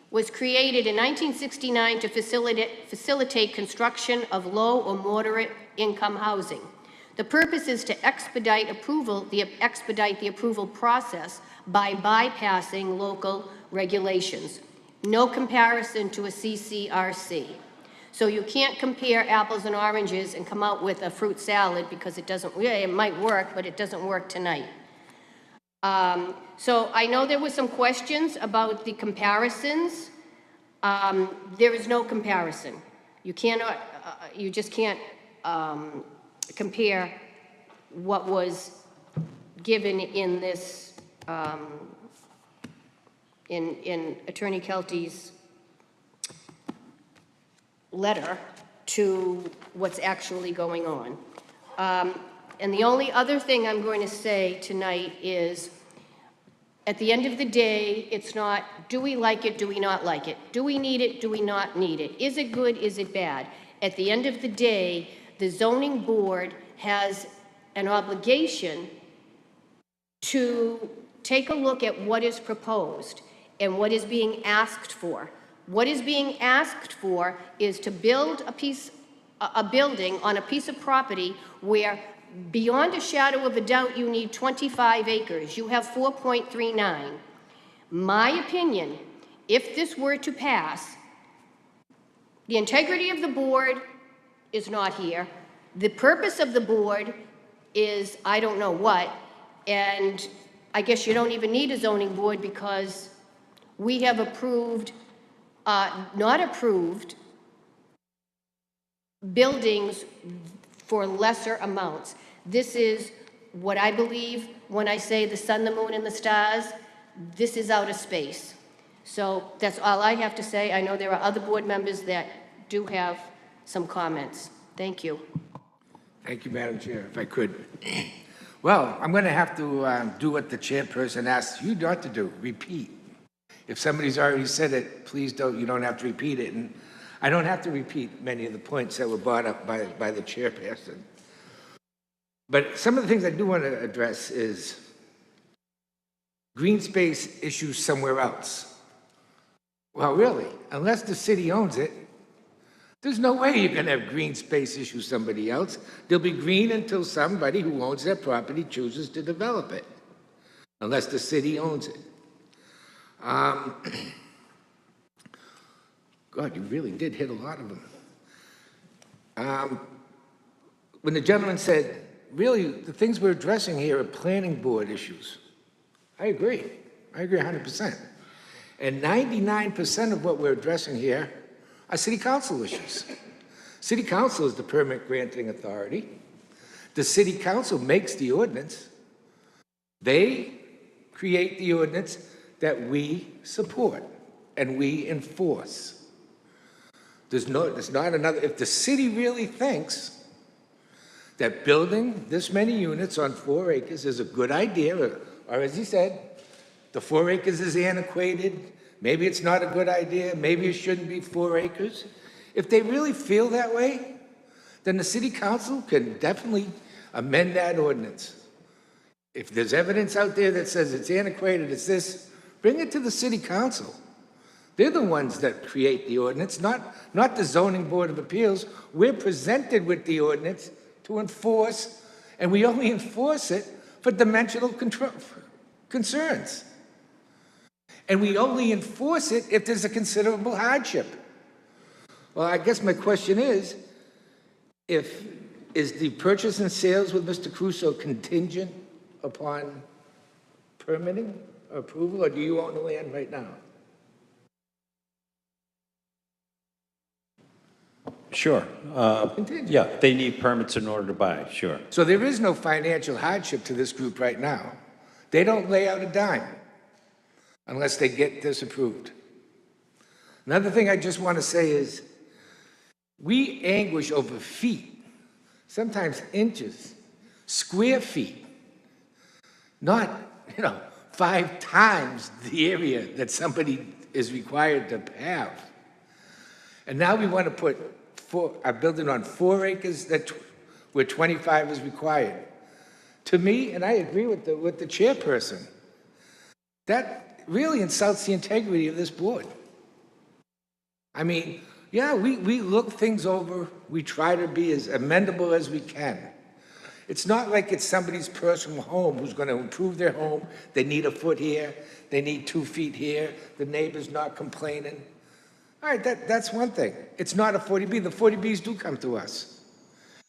was created in 1969 to facilitate construction of low or moderate income housing. The purpose is to expedite the approval process by bypassing local regulations. No comparison to a CCRC. So you can't compare apples and oranges and come out with a fruit salad because it doesn't, it might work, but it doesn't work tonight. So I know there were some questions about the comparisons. There is no comparison. You cannot, you just can't compare what was given in this, in Attorney Kelty's letter to what's actually going on. And the only other thing I'm going to say tonight is, at the end of the day, it's not, do we like it, do we not like it? Do we need it, do we not need it? Is it good, is it bad? At the end of the day, the zoning board has an obligation to take a look at what is proposed and what is being asked for. What is being asked for is to build a building on a piece of property where, beyond a shadow of a doubt, you need 25 acres. You have 4.39. My opinion if this were to pass, the integrity of the board is not here. The purpose of the board is I don't know what, and I guess you don't even need a zoning board because we have approved, not approved buildings for lesser amounts. This is what I believe when I say the sun, the moon, and the stars. This is outer space. So that's all I have to say. I know there are other board members that do have some comments. Thank you. Thank you, Madam Chair, if I could. Well, I'm going to have to do what the chairperson asked you not to do, repeat. If somebody's already said it, please don't, you don't have to repeat it. And I don't have to repeat many of the points that were brought up by the chairperson. But some of the things I do want to address is green space issues somewhere else. Well, really, unless the city owns it, there's no way you can have green space issues somebody else. They'll be green until somebody who owns that property chooses to develop it, unless the city owns it. God, you really did hit a lot of them. When the gentleman said, really, the things we're addressing here are planning board issues. I agree 100%. And 99% of what we're addressing here are city council issues. City council is the permit granting authority. The city council makes the ordinance. They create the ordinance that we support and we enforce. There's not another, if the city really thinks that building this many units on 4 acres is a good idea, or as he said, the 4 acres is antiquated, maybe it's not a good idea, maybe it shouldn't be 4 acres. If they really feel that way, then the city council can definitely amend that ordinance. If there's evidence out there that says it's antiquated, it's this, bring it to the city council. They're the ones that create the ordinance, not the zoning board of appeals. We're presented with the ordinance to enforce, and we only enforce it for dimensional concerns. And we only enforce it if there's a considerable hardship. Well, I guess my question is the purchase and sales with Mr. Crusoe contingent upon permitting or approval, or do you own the land right now? Sure. Contingent. Yeah, they need permits in order to buy, sure. So there is no financial hardship to this group right now. They don't lay out a dime unless they get this approved. Another thing I just want to say is we anguish over feet, sometimes inches, square feet, not, 5 times the area that somebody is required to have. And now we want to put a building on 4 acres where 25 is required. To me, and I agree with the chairperson, that really insults the integrity of this board. I mean, yeah, we look things over. We try to be as amendable as we can. It's not like it's somebody's personal home who's going to improve their home. They need a foot here. They need 2 feet here. The neighbor's not complaining. All right, that's one thing. It's not a 40B. The 40Bs do come to us.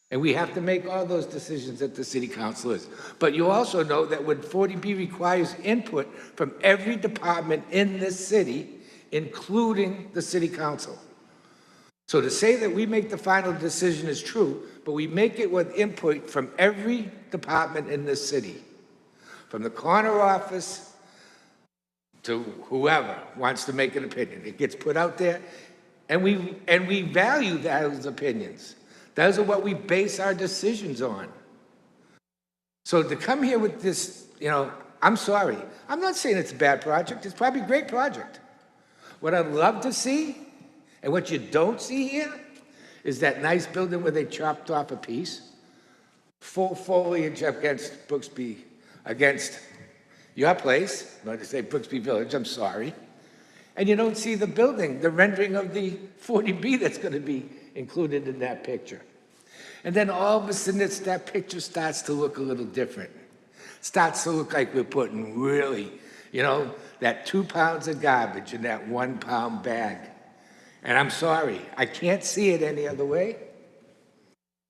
And we have to make all those decisions at the city council is. But you also know that when 40B requires input from every department in this city, including the city council. So to say that we make the final decision is true, but we make it with input from every department in this city, from the corner office to whoever wants to make an opinion. It gets put out there, and we value those opinions. Those are what we base our decisions on. So to come here with this, I'm sorry. I'm not saying it's a bad project. It's probably a great project. What I'd love to see, and what you don't see here, is that nice building where they chopped off a piece, full foliage against Brooksby, against your place, not to say Brooksby Village, I'm sorry. And you don't see the building, the rendering of the 40B that's going to be included in that picture. And then all of a sudden, that picture starts to look a little different. Starts to look like we're putting really, that 2 pounds of garbage in that 1 pound bag. And I'm sorry, I can't see it any other way.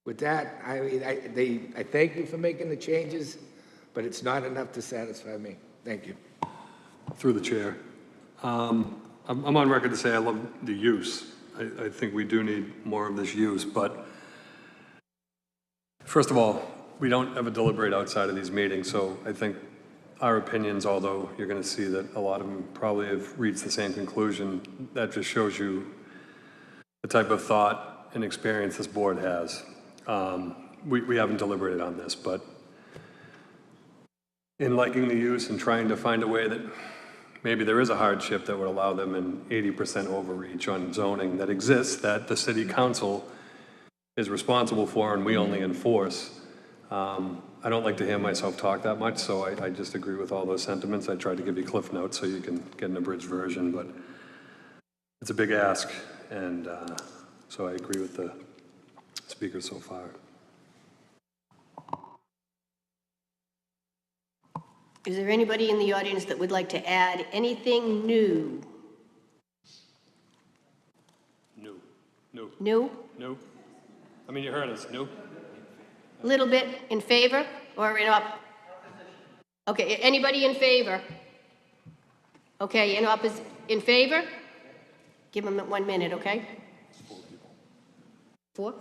With that, I thank you for making the changes, but it's not enough to satisfy me. Thank you. Through the chair. I'm on record to say I love the use. I think we do need more of this use, but first of all, we don't ever deliberate outside of these meetings, so I think our opinions, although you're going to see that a lot of them probably have reached the same conclusion, that just shows you the type of thought and experience this board has. We haven't deliberated on this, but in liking the use and trying to find a way that maybe there is a hardship that would allow them an 80% overreach on zoning that exists, that the city council is responsible for and we only enforce. I don't like to hear myself talk that much, so I just agree with all those sentiments. I tried to give you cliff notes so you can get an abridged version, but it's a big ask, and so I agree with the speakers so far. Is there anybody in the audience that would like to add anything new? No. No. New? No. I mean, you heard us. No. A little bit in favor or in up? Okay, anybody in favor? Okay, in favor? Give them 1 minute, okay? 4?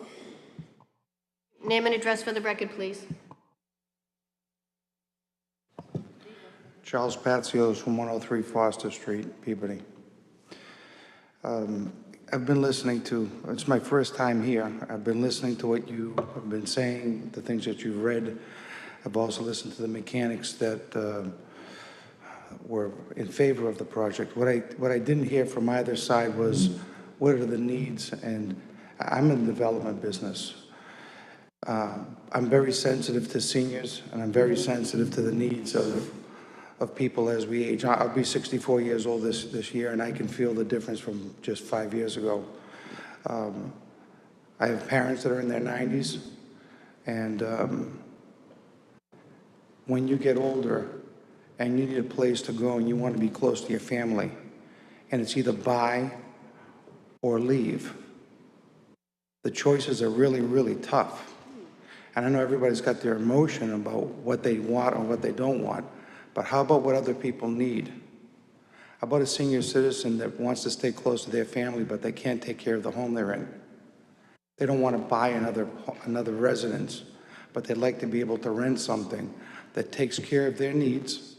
Name and address for the record, please. Charles Patzios from 103 Foster Street, Peabody. I've been listening to, it's my first time here. I've been listening to what you have been saying, the things that you've read. I've also listened to the mechanics that were in favor of the project. What I didn't hear from either side was what are the needs, and I'm in the development business. I'm very sensitive to seniors, and I'm very sensitive to the needs of people as we age. I'll be 64 years old this year, and I can feel the difference from just 5 years ago. I have parents that are in their 90s, and when you get older and you need a place to go and you want to be close to your family, and it's either buy or leave, the choices are really, really tough. And I know everybody's got their emotion about what they want or what they don't want, but how about what other people need? How about a senior citizen that wants to stay close to their family, but they can't take care of the home they're in? They don't want to buy another residence, but they'd like to be able to rent something that takes care of their needs,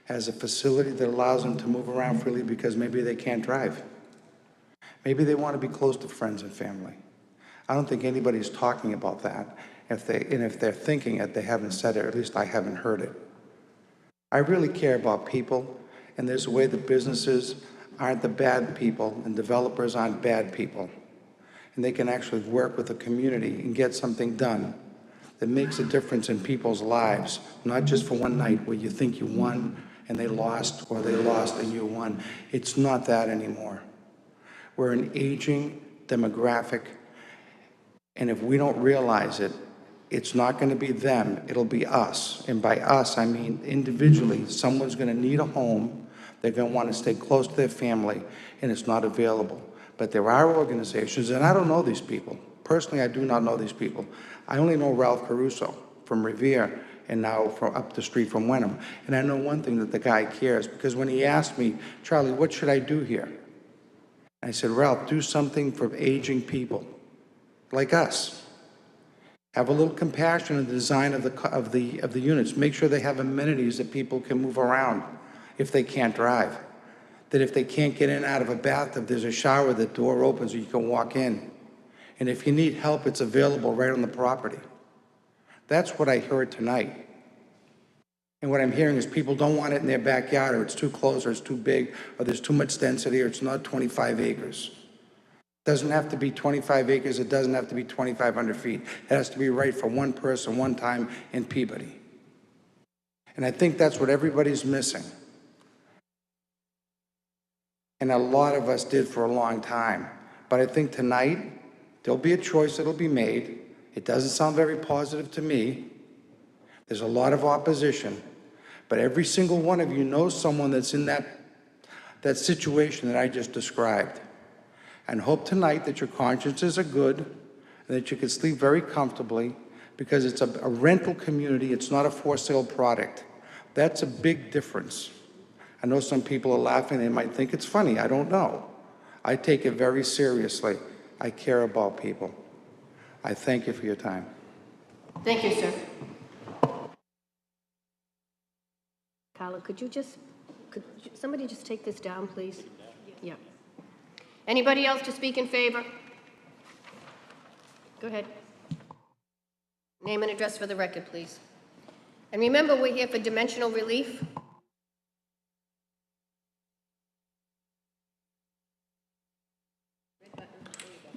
has a facility that allows them to move around freely because maybe they can't drive. Maybe they want to be close to friends and family. I don't think anybody's talking about that. If they're thinking it, they haven't said it, or at least I haven't heard it. I really care about people, and there's a way that businesses aren't the bad people and developers aren't bad people. And they can actually work with the community and get something done that makes a difference in people's lives, not just for one night where you think you won and they lost, or they lost and you won. It's not that anymore. We're an aging demographic, and if we don't realize it, it's not going to be them, it'll be us. And by us, I mean individually. Someone's going to need a home, they're going to want to stay close to their family, and it's not available. But there are organizations, and I don't know these people. Personally, I do not know these people. I only know Ralph Caruso from Revere, and now from up the street from Wenham. And I know one thing, that the guy cares, because when he asked me, Charlie, what should I do here? I said, Ralph, do something for aging people like us. Have a little compassion in the design of the units. Make sure they have amenities that people can move around if they can't drive. That if they can't get in and out of a bathtub, there's a shower, the door opens so you can walk in. And if you need help, it's available right on the property. That's what I heard tonight. And what I'm hearing is people don't want it in their backyard, or it's too close, or it's too big, or there's too much density, or it's not 25 acres. It doesn't have to be 25 acres, it doesn't have to be 2,500 feet. It has to be right for one person, one time in Peabody. And I think that's what everybody's missing. And a lot of us did for a long time. But I think tonight, there'll be a choice that'll be made. It doesn't sound very positive to me. There's a lot of opposition. But every single one of you knows someone that's in that situation that I just described. And hope tonight that your consciences are good and that you can sleep very comfortably, because it's a rental community. It's not a for sale product. That's a big difference. I know some people are laughing. They might think it's funny. I don't know. I take it very seriously. I care about people. I thank you for your time. Thank you, sir. Carla, could somebody just take this down, please? Yeah. Anybody else to speak in favor? Go ahead. Name and address for the record, please. And remember, we're here for dimensional relief.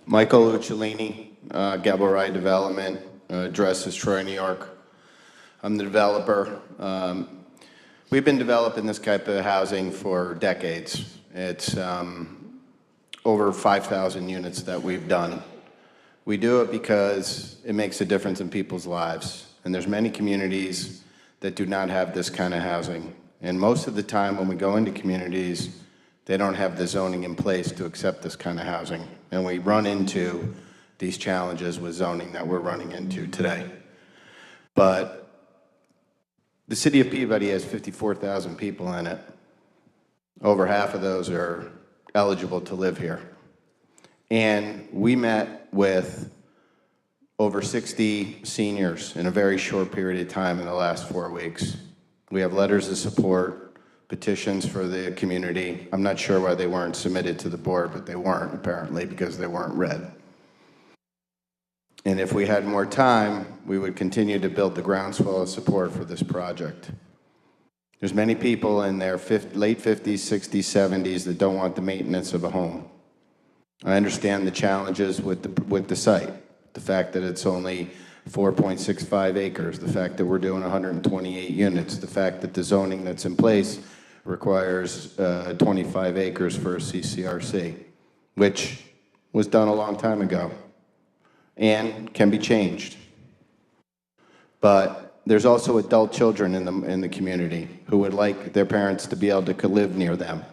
Michael Uccellini, Gabblerai Development, address is Troy, New York. I'm the developer. We've been developing this type of housing for decades. It's over 5,000 units that we've done. We do it because it makes a difference in people's lives. And there's many communities that do not have this kind of housing. And most of the time when we go into communities, they don't have the zoning in place to accept this kind of housing. And we run into these challenges with zoning that we're running into today. But the city of Peabody has 54,000 people in it. Over half of those are eligible to live here. And we met with over 60 seniors in a very short period of time in the last 4 weeks. We have letters of support, petitions for the community. I'm not sure why they weren't submitted to the board, but they weren't apparently because they weren't read. And if we had more time, we would continue to build the groundswell of support for this project. There's many people in their late 50s, 60s, 70s that don't want the maintenance of a home. I understand the challenges with the site, the fact that it's only 4.65 acres, the fact that we're doing 128 units, the fact that the zoning that's in place requires 25 acres for a CCRC, which was done a long time ago and can be changed. But there's also adult children in the community who would like their parents to be able to live near them.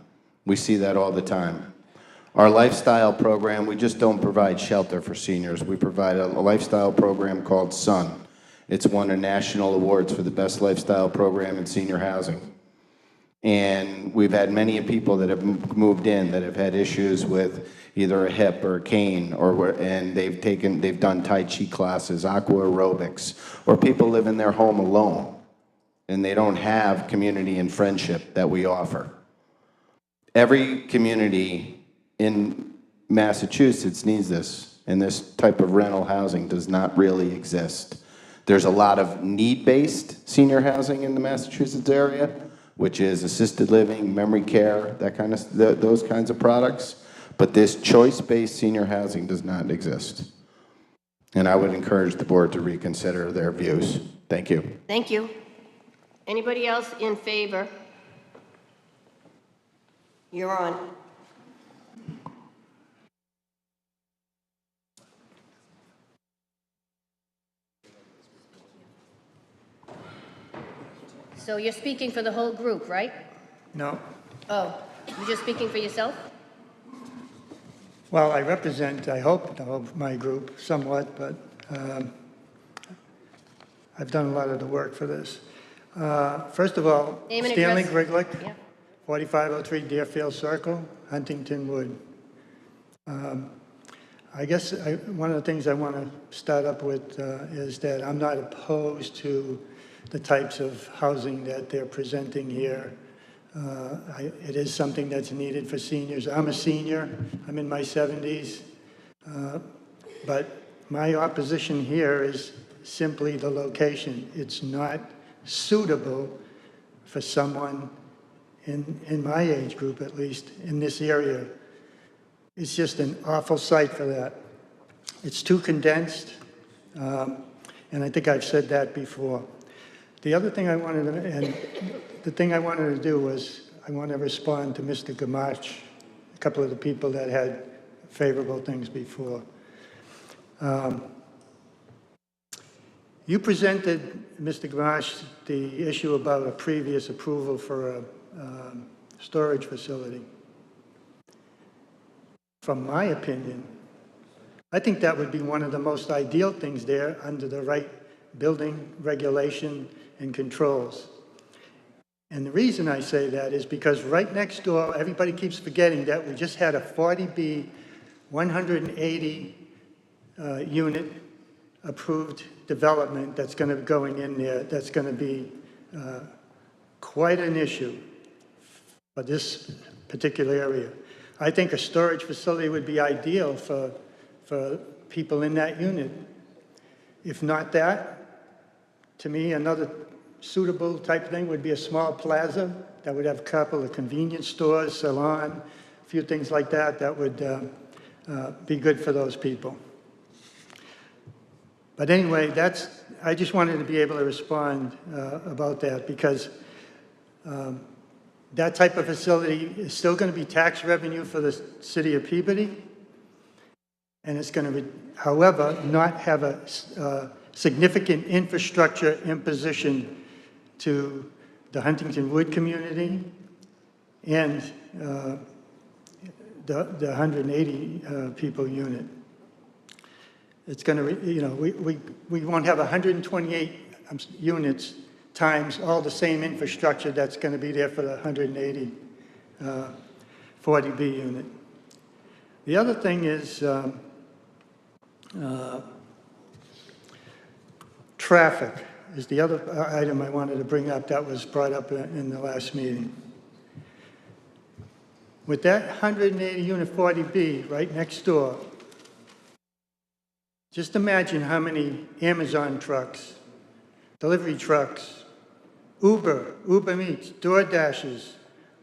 We see that all the time. Our lifestyle program, we just don't provide shelter for seniors. We provide a lifestyle program called SUN. It's won a national awards for the best lifestyle program in senior housing. And we've had many people that have moved in that have had issues with either a hip or a cane, and they've done Tai Chi classes, aqua aerobics, or people live in their home alone and they don't have community and friendship that we offer. Every community in Massachusetts needs this, and this type of rental housing does not really exist. There's a lot of need-based senior housing in the Massachusetts area, which is assisted living, memory care, those kinds of products. But this choice-based senior housing does not exist. And I would encourage the board to reconsider their views. Thank you. Thank you. Anybody else in favor? You're on. So you're speaking for the whole group, right? No. Oh, you're just speaking for yourself? Well, I represent, I hope, my group somewhat, but I've done a lot of the work for this. First of all, Name and Stanley address. Griglick, Yeah. 4503 Deerfield Circle, Huntington Wood. I guess one of the things I want to start up with is that I'm not opposed to the types of housing that they're presenting here. It is something that's needed for seniors. I'm a senior, I'm in my 70s, but my opposition here is simply the location. It's not suitable for someone in my age group, at least, in this area. It's just an awful site for that. It's too condensed, and I think I've said that before. The other thing I wanted to do was I want to respond to Mr. Gamache, a couple of the people that had favorable things before. You presented, Mr. Gamache, the issue about a previous approval for a storage facility. From my opinion, I think that would be one of the most ideal things there under the right building regulation and controls. And the reason I say that is because right next door, everybody keeps forgetting that we just had a 40B, 180 unit approved development that's going to be going in there. That's going to be quite an issue for this particular area. I think a storage facility would be ideal for people in that unit. If not that, to me, another suitable type thing would be a small plaza that would have a couple of convenience stores, salon, a few things like that, that would be good for those people. But anyway, I just wanted to be able to respond about that because that type of facility is still going to be tax revenue for the city of Peabody, and it's going to, however, not have a significant infrastructure imposition to the Huntington Wood community and the 180 people unit. It's going to, we won't have 128 units times all the same infrastructure that's going to be there for the 180 40B unit. The other thing is traffic is the other item I wanted to bring up that was brought up in the last meeting. With that 180 unit 40B right next door, just imagine how many Amazon trucks, delivery trucks, Uber Eats, DoorDashes,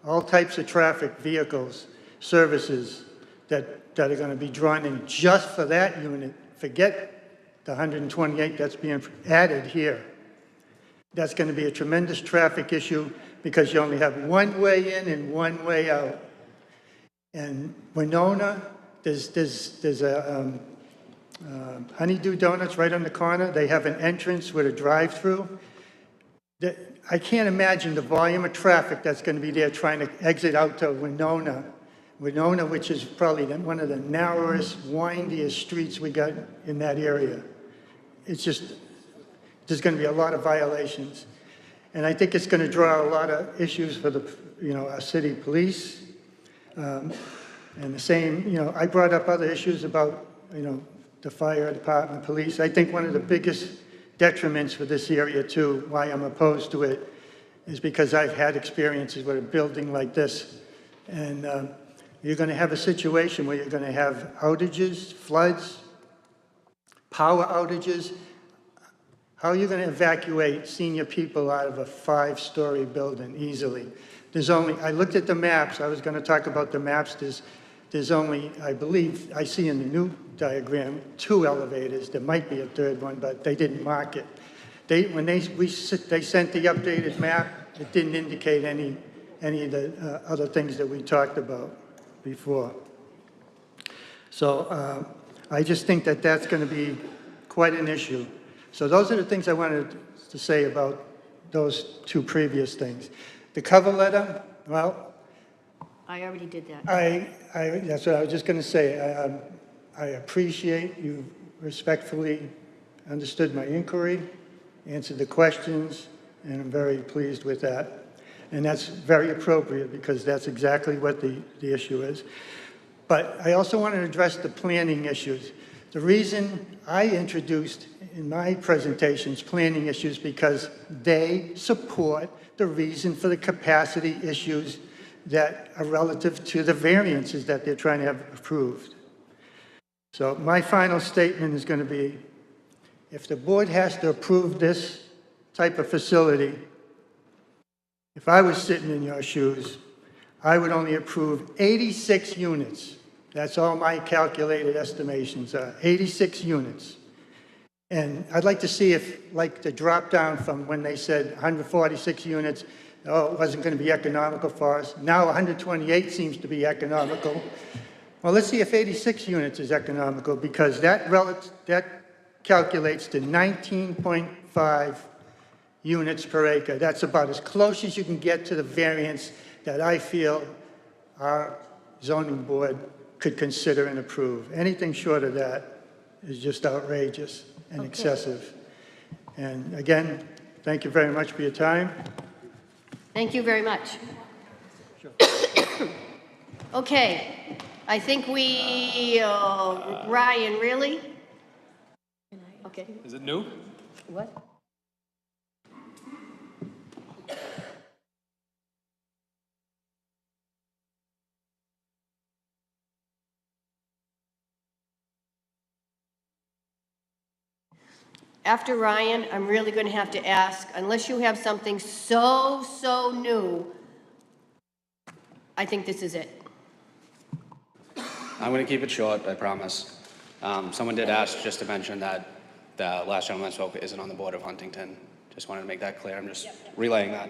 all types of traffic vehicles, services that are going to be drawn in just for that unit. Forget the 128 that's being added here. That's going to be a tremendous traffic issue because you only have one way in and one way out. And Winona, there's a Honeydew Donuts right on the corner. They have an entrance with a drive-through. I can't imagine the volume of traffic that's going to be there trying to exit out to Winona, which is probably one of the narrowest, windiest streets we got in that area. It's just, there's going to be a lot of violations. And I think it's going to draw a lot of issues for the, our city police. And the same, I brought up other issues about, the fire department, police. I think one of the biggest detriments for this area too, why I'm opposed to it, is because I've had experiences with a building like this. And you're going to have a situation where you're going to have outages, floods, power outages. How are you going to evacuate senior people out of a 5-story building easily? I looked at the maps. I was going to talk about the maps. There's only, I believe, I see in the new diagram, 2 elevators. There might be a third one, but they didn't mark it. When they sent the updated map, it didn't indicate any of the other things that we talked about before. So I just think that that's going to be quite an issue. So those are the things I wanted to say about those 2 previous things. The cover letter, well, I already did that. that's what I was just going to say. I appreciate you respectfully understood my inquiry, answered the questions, and I'm very pleased with that. And that's very appropriate because that's exactly what the issue is. But I also want to address the planning issues. The reason I introduced in my presentations planning issues because they support the reason for the capacity issues that are relative to the variances that they're trying to have approved. So my final statement is going to be, if the board has to approve this type of facility, if I was sitting in your shoes, I would only approve 86 units. That's all my calculated estimations are, 86 units. And I'd like to see if, like, the drop down from when they said 146 units, oh, it wasn't going to be economical for us. Now 128 seems to be economical. Well, let's see if 86 units is economical because that calculates to 19.5 units per acre. That's about as close as you can get to the variance that I feel our zoning board could consider and approve. Anything short of that is just outrageous and excessive. And again, thank you very much for your time. Thank you very much. Okay, I think Ryan, really? Okay. Is it new? What? After Ryan, I'm really going to have to ask, unless you have something so new, I think this is it. I'm going to keep it short, I promise. Someone did ask just to mention that the last gentleman spoke isn't on the board of Huntington. Just wanted to make that clear. I'm just relaying that.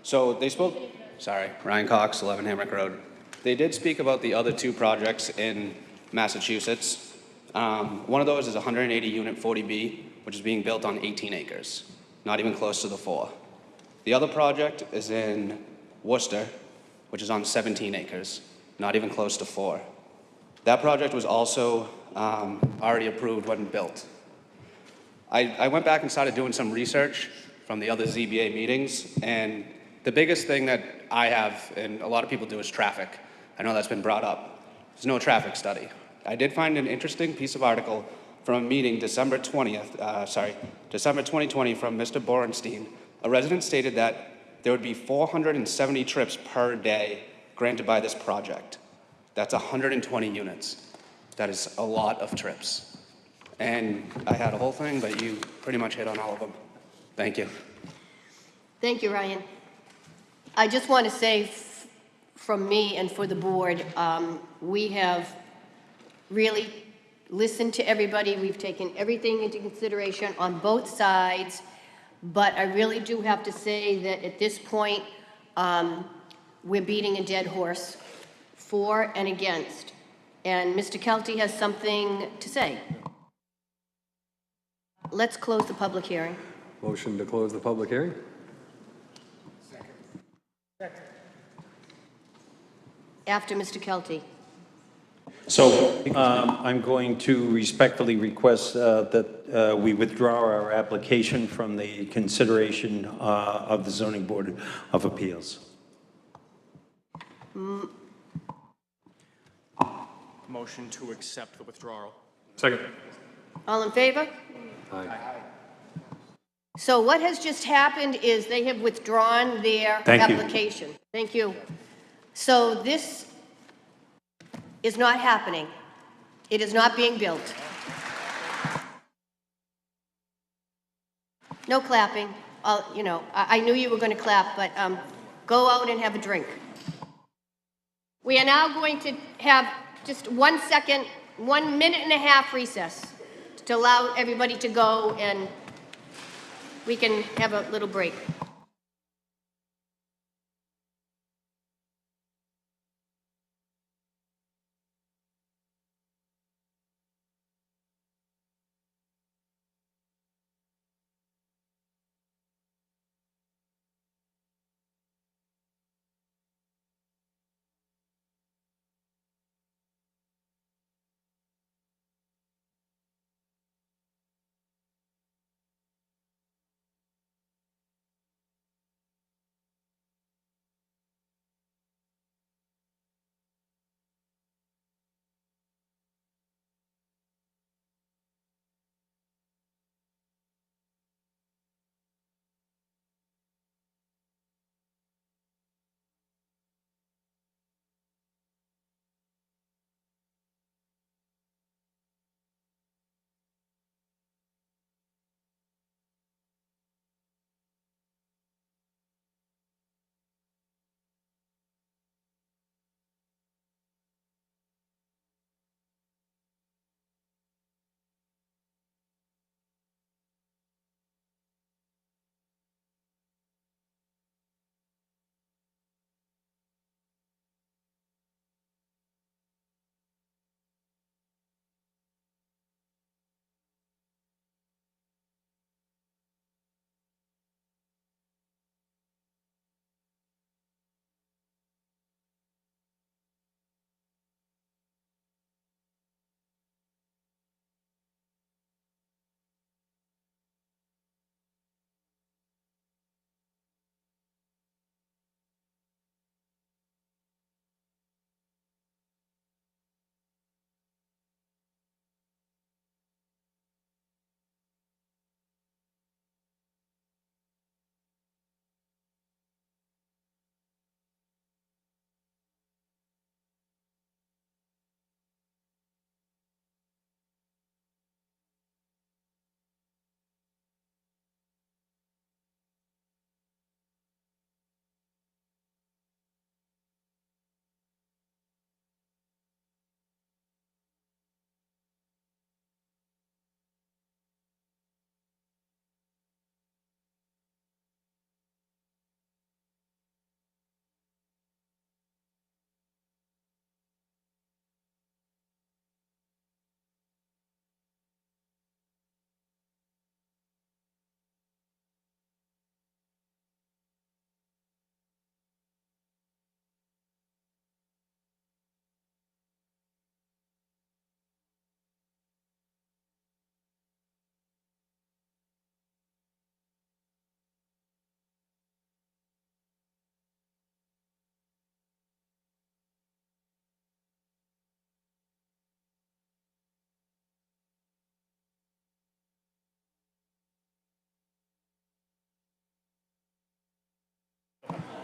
So they spoke, sorry, Ryan Cox, 11 Hamrick Road. They did speak about the other two projects in Massachusetts. One of those is 180 unit 40B, which is being built on 18 acres, not even close to the 4. The other project is in Worcester, which is on 17 acres, not even close to 4. That project was also already approved when built. I went back and started doing some research from the other ZBA meetings, and the biggest thing that I have, and a lot of people do, is traffic. I know that's been brought up. There's no traffic study. I did find an interesting piece of article from a meeting December 2020 from Mr. Borenstein. A resident stated that there would be 470 trips per day granted by this project. That's 120 units. That is a lot of trips. And I had a whole thing, but you pretty much hit on all of them. Thank you. Thank you, Ryan. I just want to say from me and for the board, we have really listened to everybody. We've taken everything into consideration on both sides, but I really do have to say that at this point, we're beating a dead horse, for and against. And Mr. Kelty has something to say. Let's close the public hearing. Motion to close the public hearing? After Mr. Kelty. So I'm going to respectfully request that we withdraw our application from the consideration of the Zoning Board of Appeals. Motion to accept the withdrawal. Second. All in favor? Aye. So what has just happened is they have withdrawn their Thank you. application. Thank you. So this is not happening. It is not being built. No clapping. You know, I knew you were going to clap, but go out and have a drink. We are now going to have just 1 second, 1 minute and a half recess to allow everybody to go, and we can have a little break.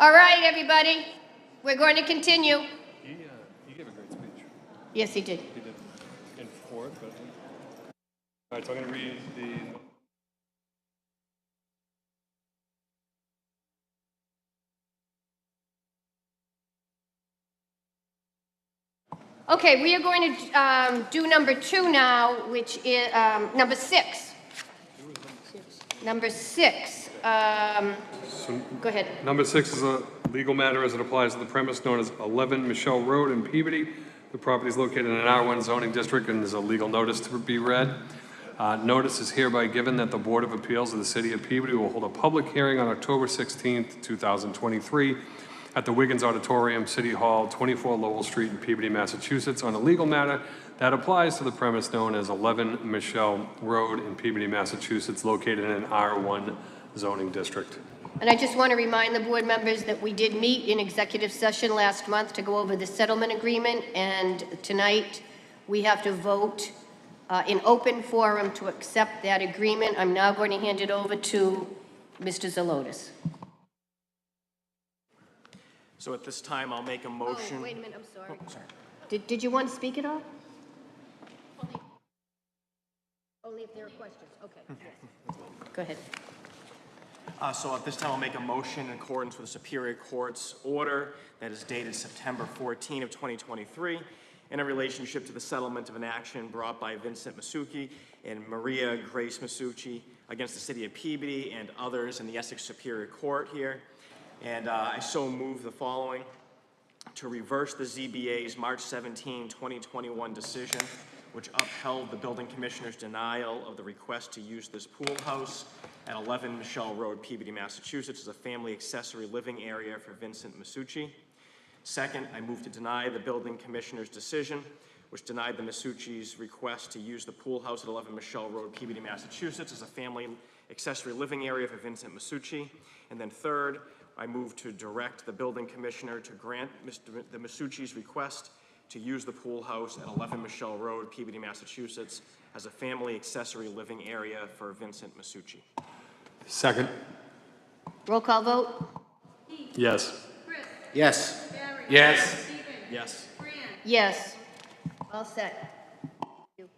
All right, everybody, we're going to continue. He gave a great speech. Yes, he did. He did. In fourth, but. All right, so I'm going to read the. Okay, we are going to do number 2 now, which is number 6. Number 6. Go ahead. Number 6 is a legal matter as it applies to the premise known as 11 Michelle Road in Peabody. The property is located in an R1 zoning district and there's a legal notice to be read. Notice is hereby given that the Board of Appeals of the City of Peabody will hold a public hearing on October 16th, 2023 at the Wiggins Auditorium, City Hall, 24 Lowell Street in Peabody, Massachusetts, on a legal matter that applies to the premise known as 11 Michelle Road in Peabody, Massachusetts, located in an R1 zoning district. And I just want to remind the board members that we did meet in executive session last month to go over the settlement agreement, and tonight we have to vote in open forum to accept that agreement. I'm now going to hand it over to Mr. Zelotes. So at this time, I'll make a motion. Oh, wait a minute, I'm sorry. Oh, sorry. Did you want to speak at all? Only if there are questions. Okay, yes. Go ahead. So at this time, I'll make a motion in accordance with the Superior Court's order that is dated September 14 of 2023 in a relationship to the settlement of an action brought by Vincent Masucci and Maria Grace Masucci against the City of Peabody and others in the Essex Superior Court here. And I so move the following: to reverse the ZBA's March 17, 2021 decision, which upheld the building commissioner's denial of the request to use this pool house at 11 Michelle Road, Peabody, Massachusetts, as a family accessory living area for Vincent Masucci. Second, I move to deny the building commissioner's decision, which denied the Masucci's request to use the pool house at 11 Michelle Road, Peabody, Massachusetts, as a family accessory living area for Vincent Masucci. And then third, I move to direct the building commissioner to grant the Masucci's request to use the pool house at 11 Michelle Road, Peabody, Massachusetts, as a family accessory living area for Vincent Masucci. Second. Roll call vote? Yes. Yes. Yes. Yes. Yes. All set. Thank you.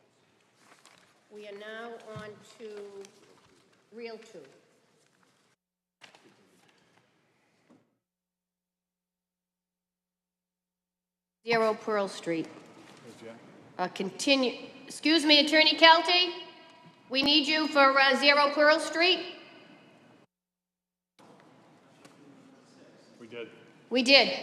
We are now on to Real 2. Zero Pearl Street. Continue. Excuse me, Attorney Kelty? We need you for 0 Pearl Street? We did. We did.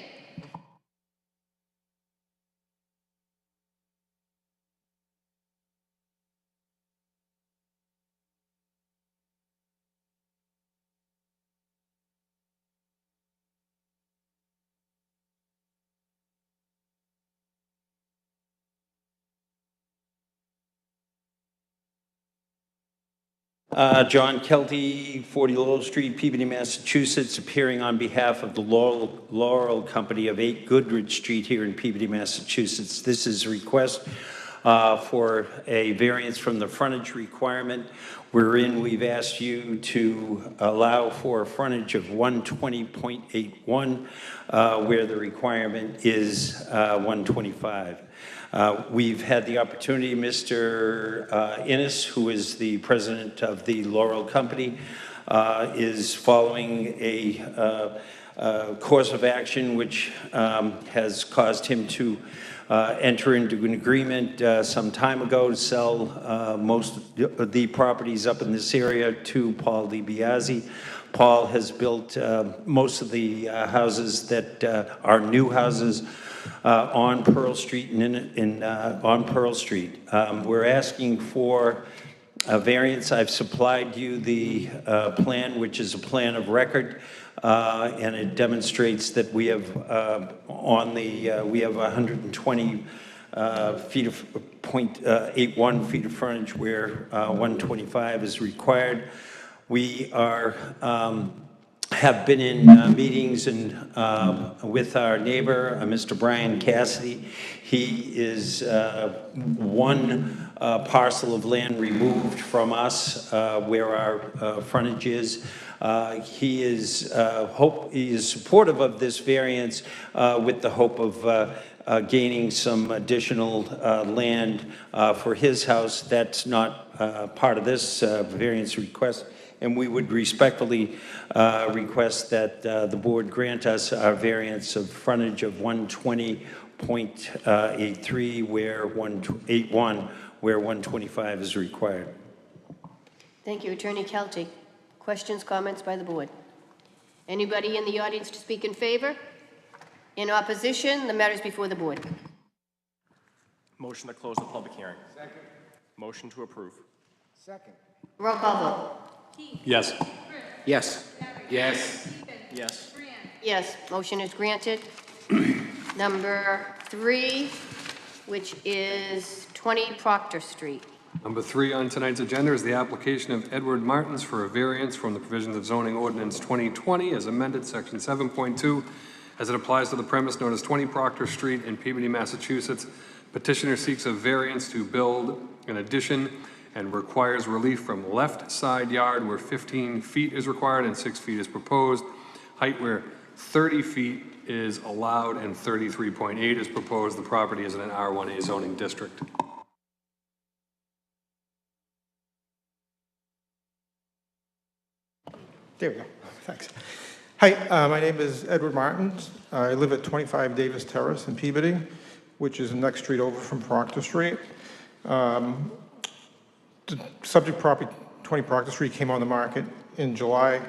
John Kelty, 40 Lowell Street, Peabody, Massachusetts, appearing on behalf of the Laurel Company of 8 Goodrich Street here in Peabody, Massachusetts. This is a request for a variance from the frontage requirement, wherein we've asked you to allow for a frontage of 120.81, where the requirement is 125. We've had the opportunity, Mr. Innes, who is the president of the Laurel Company, is following a course of action which has caused him to enter into an agreement some time ago to sell most of the properties up in this area to Paul DiBiase. Paul has built most of the houses that are new houses on Pearl Street and on Pearl Street. We're asking for a variance. I've supplied you the plan, which is a plan of record, and it demonstrates that we have we have 120 feet of 0.81 feet of frontage where 125 is required. We are have been in meetings and with our neighbor, Mr. Brian Cassidy. He is one parcel of land removed from us where our frontage is. He is supportive of this variance with the hope of gaining some additional land for his house. That's not part of this variance request, and we would respectfully request that the board grant us our variance of frontage of 120.83 where 181 where 125 is required. Thank you, Attorney Kelty. Questions, comments by the board? Anybody in the audience to speak in favor? In opposition, the matter is before the board. Motion to close the public hearing. Second. Motion to approve. Second. Roll call vote. Yes. Yes. Yes. Yes. Yes, motion is granted. Number 3, which is 20 Proctor Street. Number 3 on tonight's agenda is the application of Edward Martins for a variance from the provisions of zoning ordinance 2020 as amended, section 7.2, as it applies to the premise known as 20 Proctor Street in Peabody, Massachusetts. Petitioner seeks a variance to build an addition and requires relief from left side yard where 15 feet is required and 6 feet is proposed, height where 30 feet is allowed and 33.8 is proposed. The property is in an R1A zoning district. There we go. Thanks. Hi, my name is Edward Martins. I live at 25 Davis Terrace in Peabody, which is the next street over from Proctor Street. The subject property, 20 Proctor Street, came on the market in July.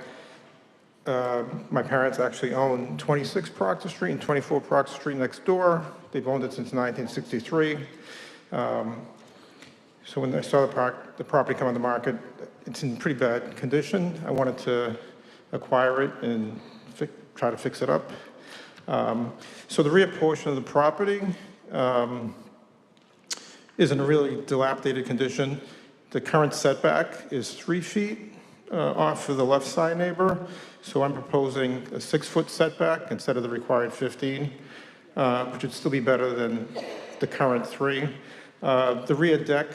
My parents actually own 26 Proctor Street and 24 Proctor Street next door. They've owned it since 1963. So when I saw the property come on the market, it's in pretty bad condition. I wanted to acquire it and try to fix it up. So the rear portion of the property is in a really dilapidated condition. The current setback is 3 feet off of the left side neighbor. So I'm proposing a 6-foot setback instead of the required 15, which would still be better than the current 3. The rear deck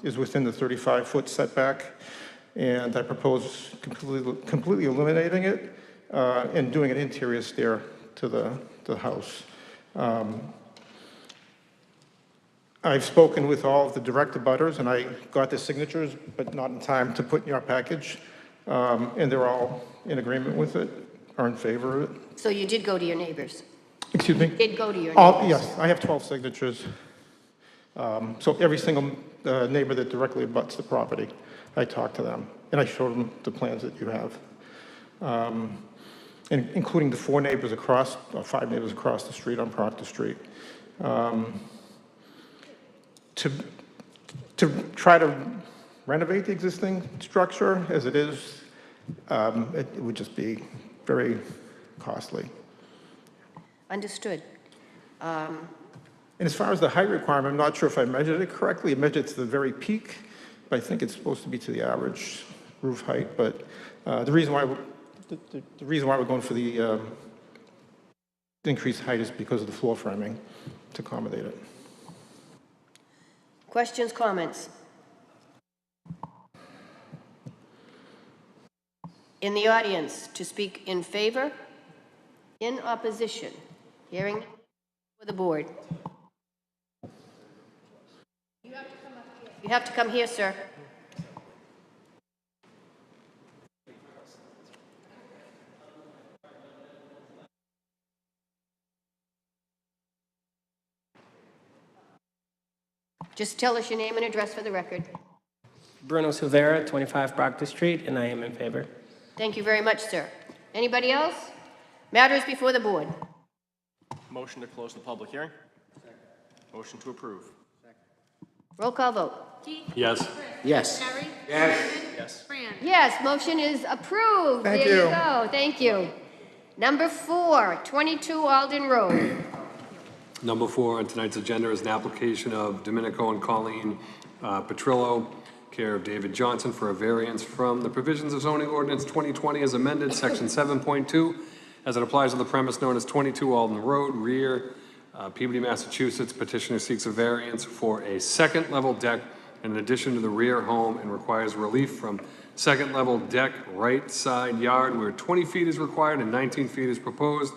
is within the 35-foot setback, and I propose completely eliminating it and doing an interior stair to the house. I've spoken with all of the direct abutters, and I got the signatures, but not in time to put in your package, and they're all in agreement with it, or in favor of it. So you did go to your neighbors? Excuse me? Did go to your neighbors? Yes, I have 12 signatures. So every single neighbor that directly abuts the property, I talked to them, and I showed them the plans that you have, and including the 4 neighbors across, or 5 neighbors across the street on Proctor Street. To try to renovate the existing structure as it is, it would just be very costly. Understood. And as far as the height requirement, I'm not sure if I measured it correctly. I measured it to the very peak, but I think it's supposed to be to the average roof height. But the reason why we're going for the increased height is because of the floor framing to accommodate it. Questions, comments? In the audience, to speak in favor? In opposition? Hearing for the board. You have to come here, sir. Just tell us your name and address for the record. Bruno Silvera, 25 Proctor Street, and I am in favor. Thank you very much, sir. Anybody else? Matters before the board. Motion to close the public hearing. Motion to approve. Roll call vote. Yes. Yes. Yes. Yes, motion is approved. Thank There you. you go. Thank you. Number 4, 22 Alden Road. Number 4 on tonight's agenda is an application of Domenico and Colleen Petrillo, care of David Johnson, for a variance from the provisions of zoning ordinance 2020 as amended, section 7.2, as it applies to the premise known as 22 Alden Road, rear, Peabody, Massachusetts. Petitioner seeks a variance for a second-level deck in addition to the rear home and requires relief from second-level deck right side yard where 20 feet is required and 19 feet is proposed.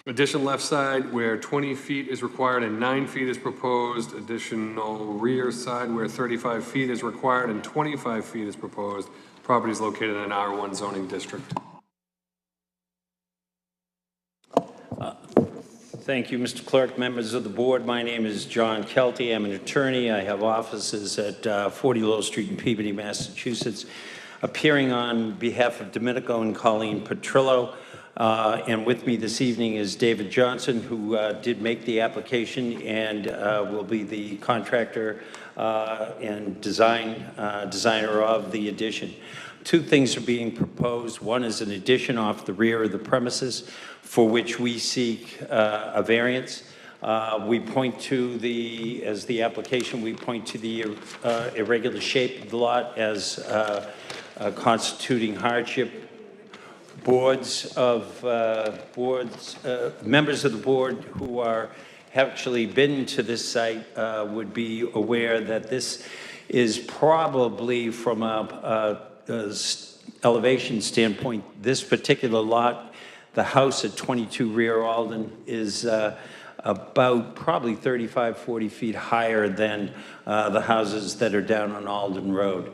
Addition left side where 20 feet is required and 9 feet is proposed. Additional rear side where 35 feet is required and 25 feet is proposed. Property is located in an R1 zoning district. Thank you, Mr. Clerk, members of the board. My name is John Kelty. I'm an attorney. I have offices at 40 Lowell Street in Peabody, Massachusetts. Appearing on behalf of Domenico and Colleen Petrillo, and with me this evening is David Johnson, who did make the application and will be the contractor and designer of the addition. Two things are being proposed. One is an addition off the rear of the premises for which we seek a variance. We point to as the application, we point to the irregular shape of the lot as constituting hardship. Members of the board who have actually been to this site would be aware that this is probably from a elevation standpoint, this particular lot, the house at 22 Rear Alden is about probably 35, 40 feet higher than the houses that are down on Alden Road.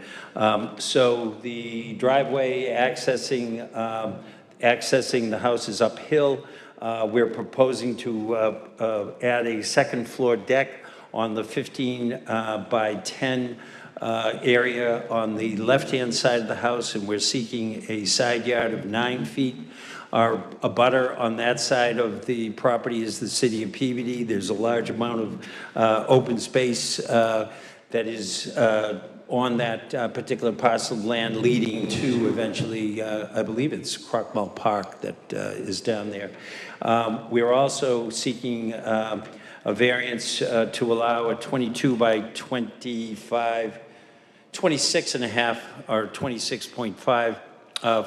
So the driveway accessing the house is uphill. We're proposing to add a second floor deck on the 15 by 10 area on the left-hand side of the house, and we're seeking a side yard of 9 feet. Our abutter on that side of the property is the city of Peabody. There's a large amount of open space that is on that particular parcel of land leading to eventually, I believe it's Crockmall Park that is down there. We're also seeking a variance to allow a 22 by 25, 26 and a half or 26.5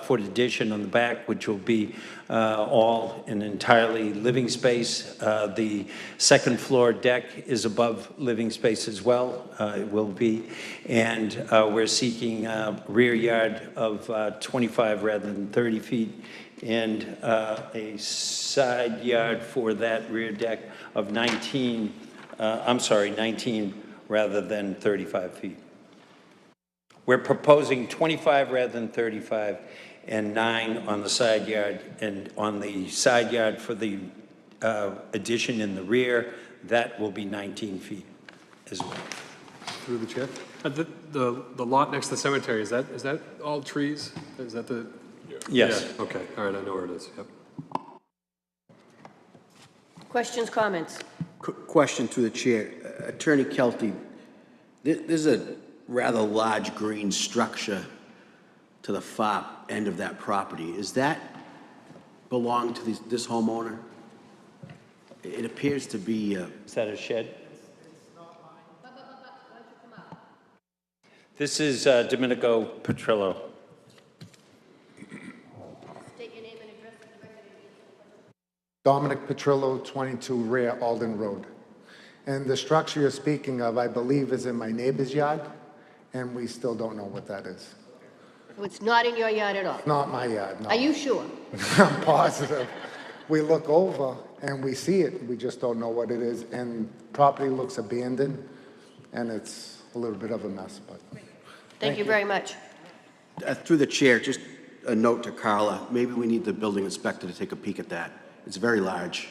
foot addition on the back, which will be all an entirely living space. The second floor deck is above living space as well, it will be. And we're seeking a rear yard of 25 rather than 30 feet and a side yard for that rear deck of 19 rather than 35 feet. We're proposing 25 rather than 35 and 9 on the side yard. And on the side yard for the addition in the rear, that will be 19 feet as well. Through the chair. The lot next to the cemetery, is that all trees? Is that the? Yes. Yeah. Okay. All right. I know where it is. Yep. Questions, comments? Question through the chair. Attorney Kelty, there's a rather large green structure to the far end of that property. Does that belong to this homeowner? It appears to be... Is that a shed? This is Domenico Petrillo. State your name and address for the record. Dominic Petrillo, 22 Rear Alden Road. And the structure you're speaking of, I believe, is in my neighbor's yard, and we still don't know what that is. So it's not in your yard at all? Not my yard, no. Are you sure? I'm positive. We look over and we see it, we just don't know what it is, and property looks abandoned, and it's a little bit of a mess, but. Thank you very much. Through the chair, just a note to Carla. Maybe we need the building inspector to take a peek at that. It's very large.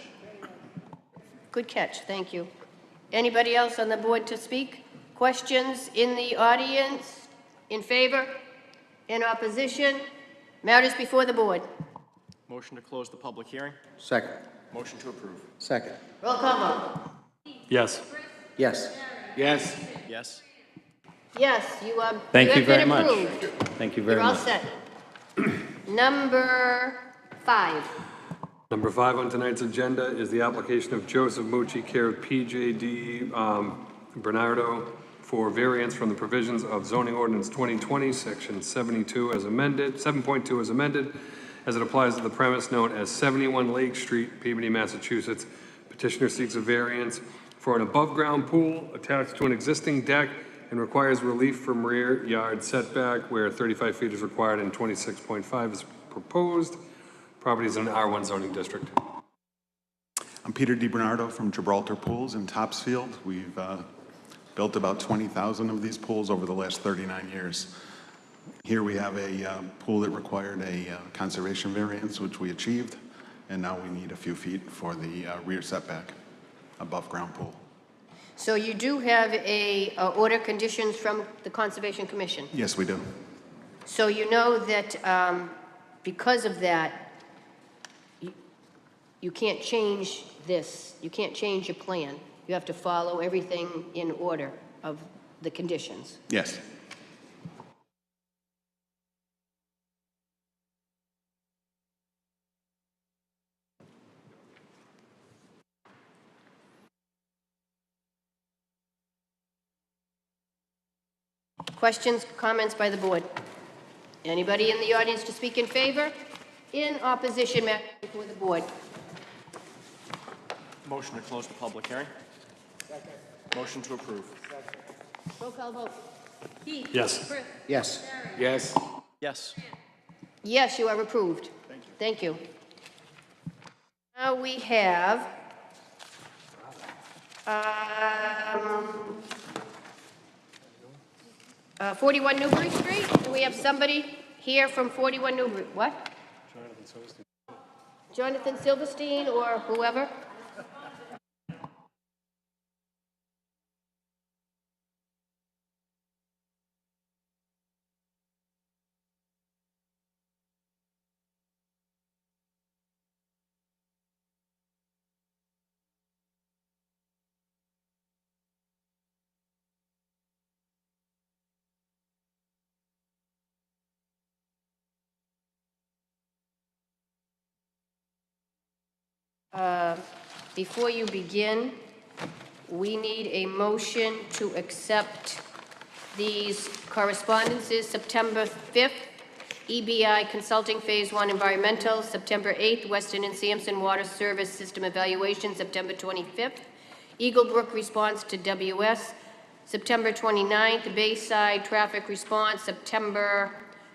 Good catch, thank you. Anybody else on the board to speak? Questions in the audience? In favor? In opposition? Matters before the board. Motion to close the public hearing. Second. Motion to approve. Second. Roll call vote. Yes. Yes. Yes. Yes. Yes, you Thank you have been very much. approved. Thank you very You're all much. set. Number 5. Number 5 on tonight's agenda is the application of Joseph Mucci, care of PJD Bernardo, for variance from the provisions of zoning ordinance 2020, section 72 as amended, 7.2 as amended, as it applies to the premise known as 71 Lake Street, Peabody, Massachusetts. Petitioner seeks a variance for an above-ground pool attached to an existing deck and requires relief from rear yard setback where 35 feet is required and 26.5 is proposed. Property is in an R1 zoning district. I'm Peter DiBernardo from Gibraltar Pools in Topsfield. We've built about 20,000 of these pools over the last 39 years. Here we have a pool that required a conservation variance, which we achieved, and now we need a few feet for the rear setback, above ground pool. So you do have a order conditions from the Conservation Commission? Yes, we do. So you know that because of that, you can't change this. You can't change your plan. You have to follow everything in order of the conditions. Yes. Questions, comments by the board? Anybody in the audience to speak in favor? In opposition, Madam Chair, before the board. Motion to close the public hearing. Second. Motion to approve. Second. Roll call vote. Heath. Yes. Frith. Yes. Yes. Yes. Yes, you are approved. Thank you. Now we have 41 Newbury Street. Do we have somebody here from 41 Newbury? What? Jonathan Silverstein or whoever? Before you begin, we need a motion to accept these correspondences. September 5th, EBI Consulting Phase 1 Environmental. September 8th, Weston and Sampson Water Service System Evaluation. September 25th, Eagle Brook Response to WS. September 29th, Bayside Traffic Response. September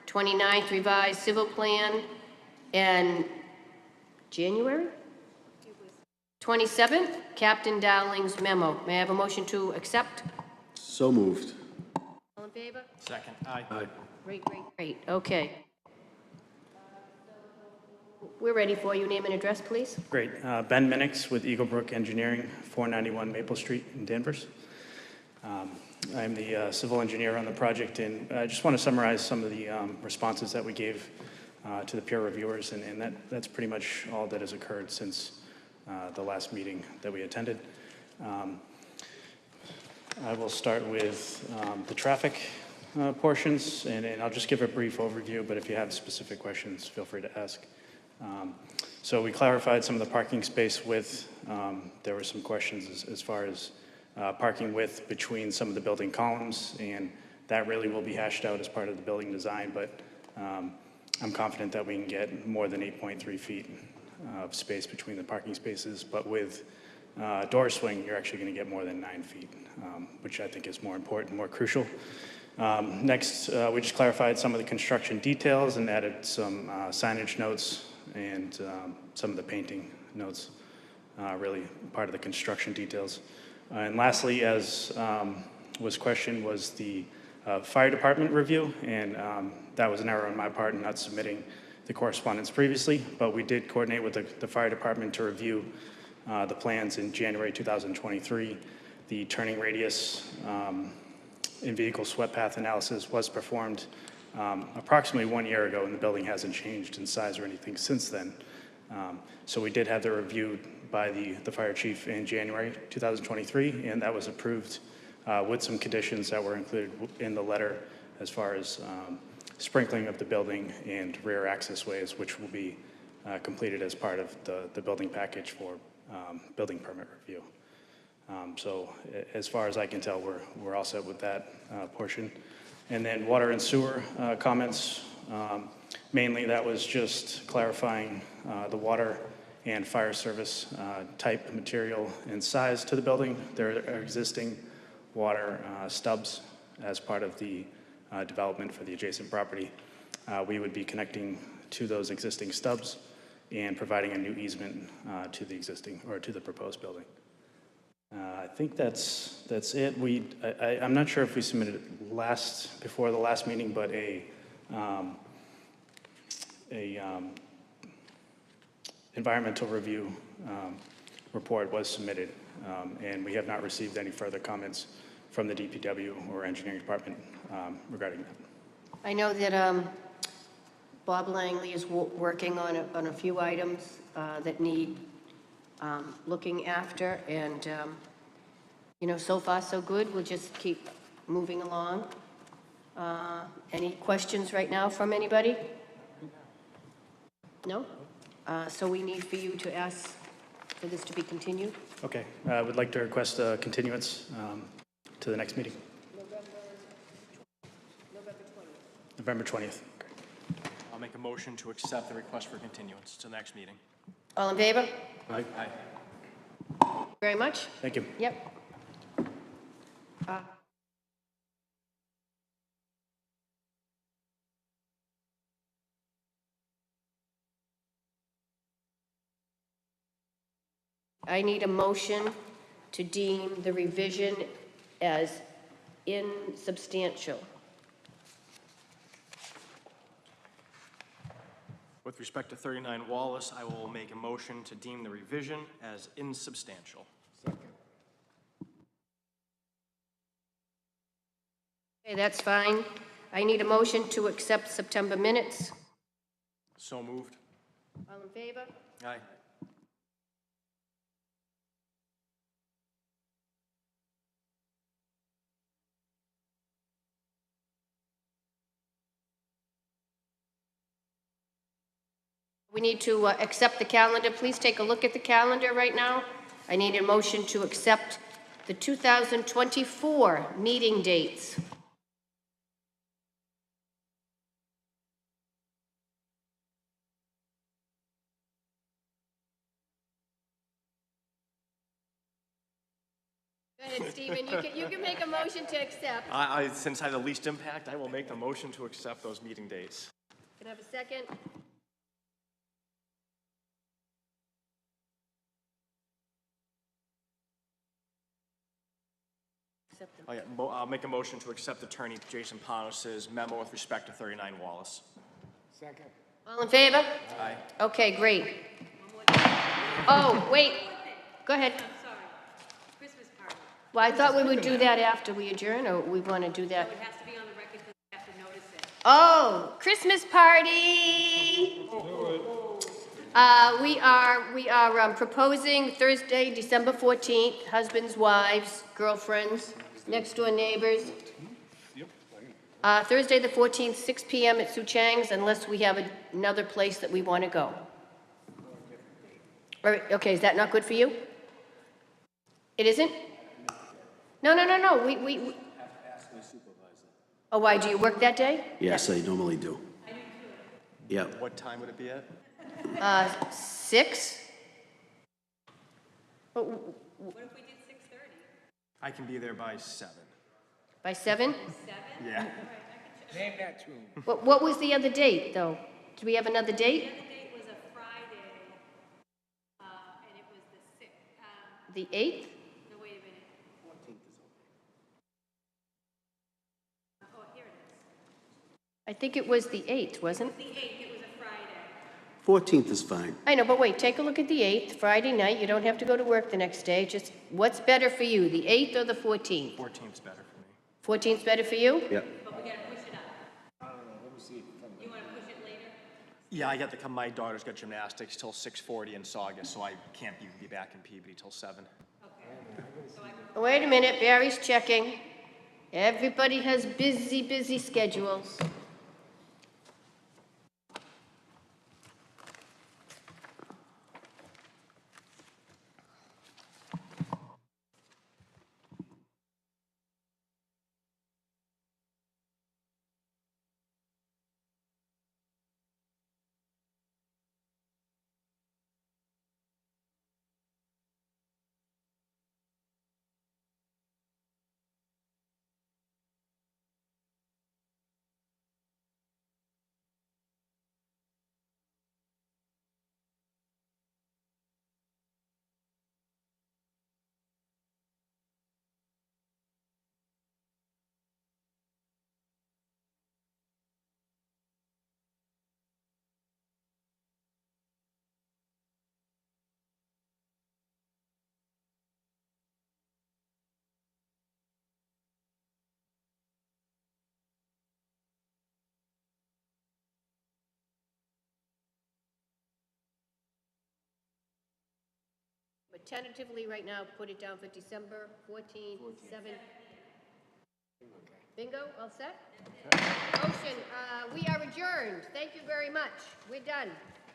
29th, Revised Civil Plan. And January 27th, Captain Dowling's memo. May I have a motion to accept? So moved. All in favor? Second. Aye. Great, great, great. Okay. We're ready for you. Name and address, please. Great. Ben Minix with Eagle Brook Engineering, 491 Maple Street in Danvers. I'm the civil engineer on the project, and I just want to summarize some of the responses that we gave to the peer reviewers, and that's pretty much all that has occurred since the last meeting that we attended. I will start with the traffic portions, and I'll just give a brief overview, but if you have specific questions, feel free to ask. So we clarified some of the parking space width. There were some questions as far as parking width between some of the building columns, and that really will be hashed out as part of the building design, but I'm confident that we can get more than 8.3 feet of space between the parking spaces, but with door swing, you're actually going to get more than 9 feet, which I think is more important, more crucial. Next, we just clarified some of the construction details and added some signage notes and some of the painting notes, really part of the construction details. And lastly, as was questioned, was the fire department review, and that was an error on my part in not submitting the correspondence previously, but we did coordinate with the fire department to review the plans in January 2023. The turning radius in-vehicle swept path analysis was performed approximately 1 year ago, and the building hasn't changed in size or anything since then. So we did have the review by the fire chief in January 2023, and that was approved with some conditions that were included in the letter as far as sprinkling of the building and rear access ways, which will be completed as part of the building package for building permit review. So as far as I can tell, we're all set with that portion. And then water and sewer comments, mainly that was just clarifying the water and fire service type, material, and size to the building. There are existing water stubs as part of the development for the adjacent property. We would be connecting to those existing stubs and providing a new easement to the existing, or to the proposed building. I think that's it. I'm not sure if we submitted it before the last meeting, but a environmental review report was submitted, and we have not received any further comments from the DPW or engineering department regarding that. I know that Bob Langley is working on a few items that need looking after, and you know, so far so good. We'll just keep moving along. Any questions right now from anybody? No? So we need for you to ask for this to be continued. Okay, I would like to request a continuance to the next meeting. November 20th. I'll make a motion to accept the request for continuance to the next meeting. All in favor? Aye. Very much. Thank you. Yep. I need a motion to deem the revision as insubstantial. With respect to 39 Wallace, I will make a motion to deem the revision as insubstantial. Okay, that's fine. I need a motion to accept September minutes. So moved. All in favor? Aye. We need to accept the calendar. Please take a look at the calendar right now. I need a motion to accept the 2024 meeting dates. Go ahead, Stephen. You can make a motion to accept. Since I have the least impact, I will make the motion to accept those meeting dates. Can I have a second? Oh, yeah. I'll make a motion to accept Attorney Jason Panos' memo with respect to 39 Wallace. Second. All in favor? Aye. Okay, great. Oh, wait. Go ahead. Christmas party. Well, I thought we would do that after we adjourn, or we want to do that? So it has to be on the record because we have to notice it. Oh, Christmas party! We are proposing Thursday, December 14th, husbands, wives, girlfriends, next door neighbors. Thursday the 14th, 6 p.m. at Su Chang's, unless we have another place that we want to go. All right, okay, is that not good for you? It isn't? No. We Oh, why, do you work that day? Yes, I normally do. Yeah. What time would it be at? 6? What if we did 6:30? I can be there by 7. By 7? 7? Yeah. Name that tune. What was the other date, though? Do we have another date? The other date was a Friday, and it was the 6th. The 8th? No, wait a minute. 14th is okay. Oh, here it is. I think it was the 8th, wasn't The it? 8th, it was a Friday. 14th is fine. I know, but wait, take a look at the 8th, Friday night. You don't have to go to work the next day. Just, what's better for you, the 8th or the 14th? 14th's better for me. 14th's better for you? Yep. But we gotta push it up. I don't know, let me see. You wanna push it later? Yeah, I got to come. My daughter's got gymnastics till 6:40 in Saugus, so I can't even be back in Peabody till 7. Okay. Wait a minute, Barry's checking. Everybody has busy schedules. tentatively right now put it down for December 14th, 7. Bingo, all set? Motion, we are adjourned. Thank you very much. We're done.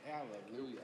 Hallelujah.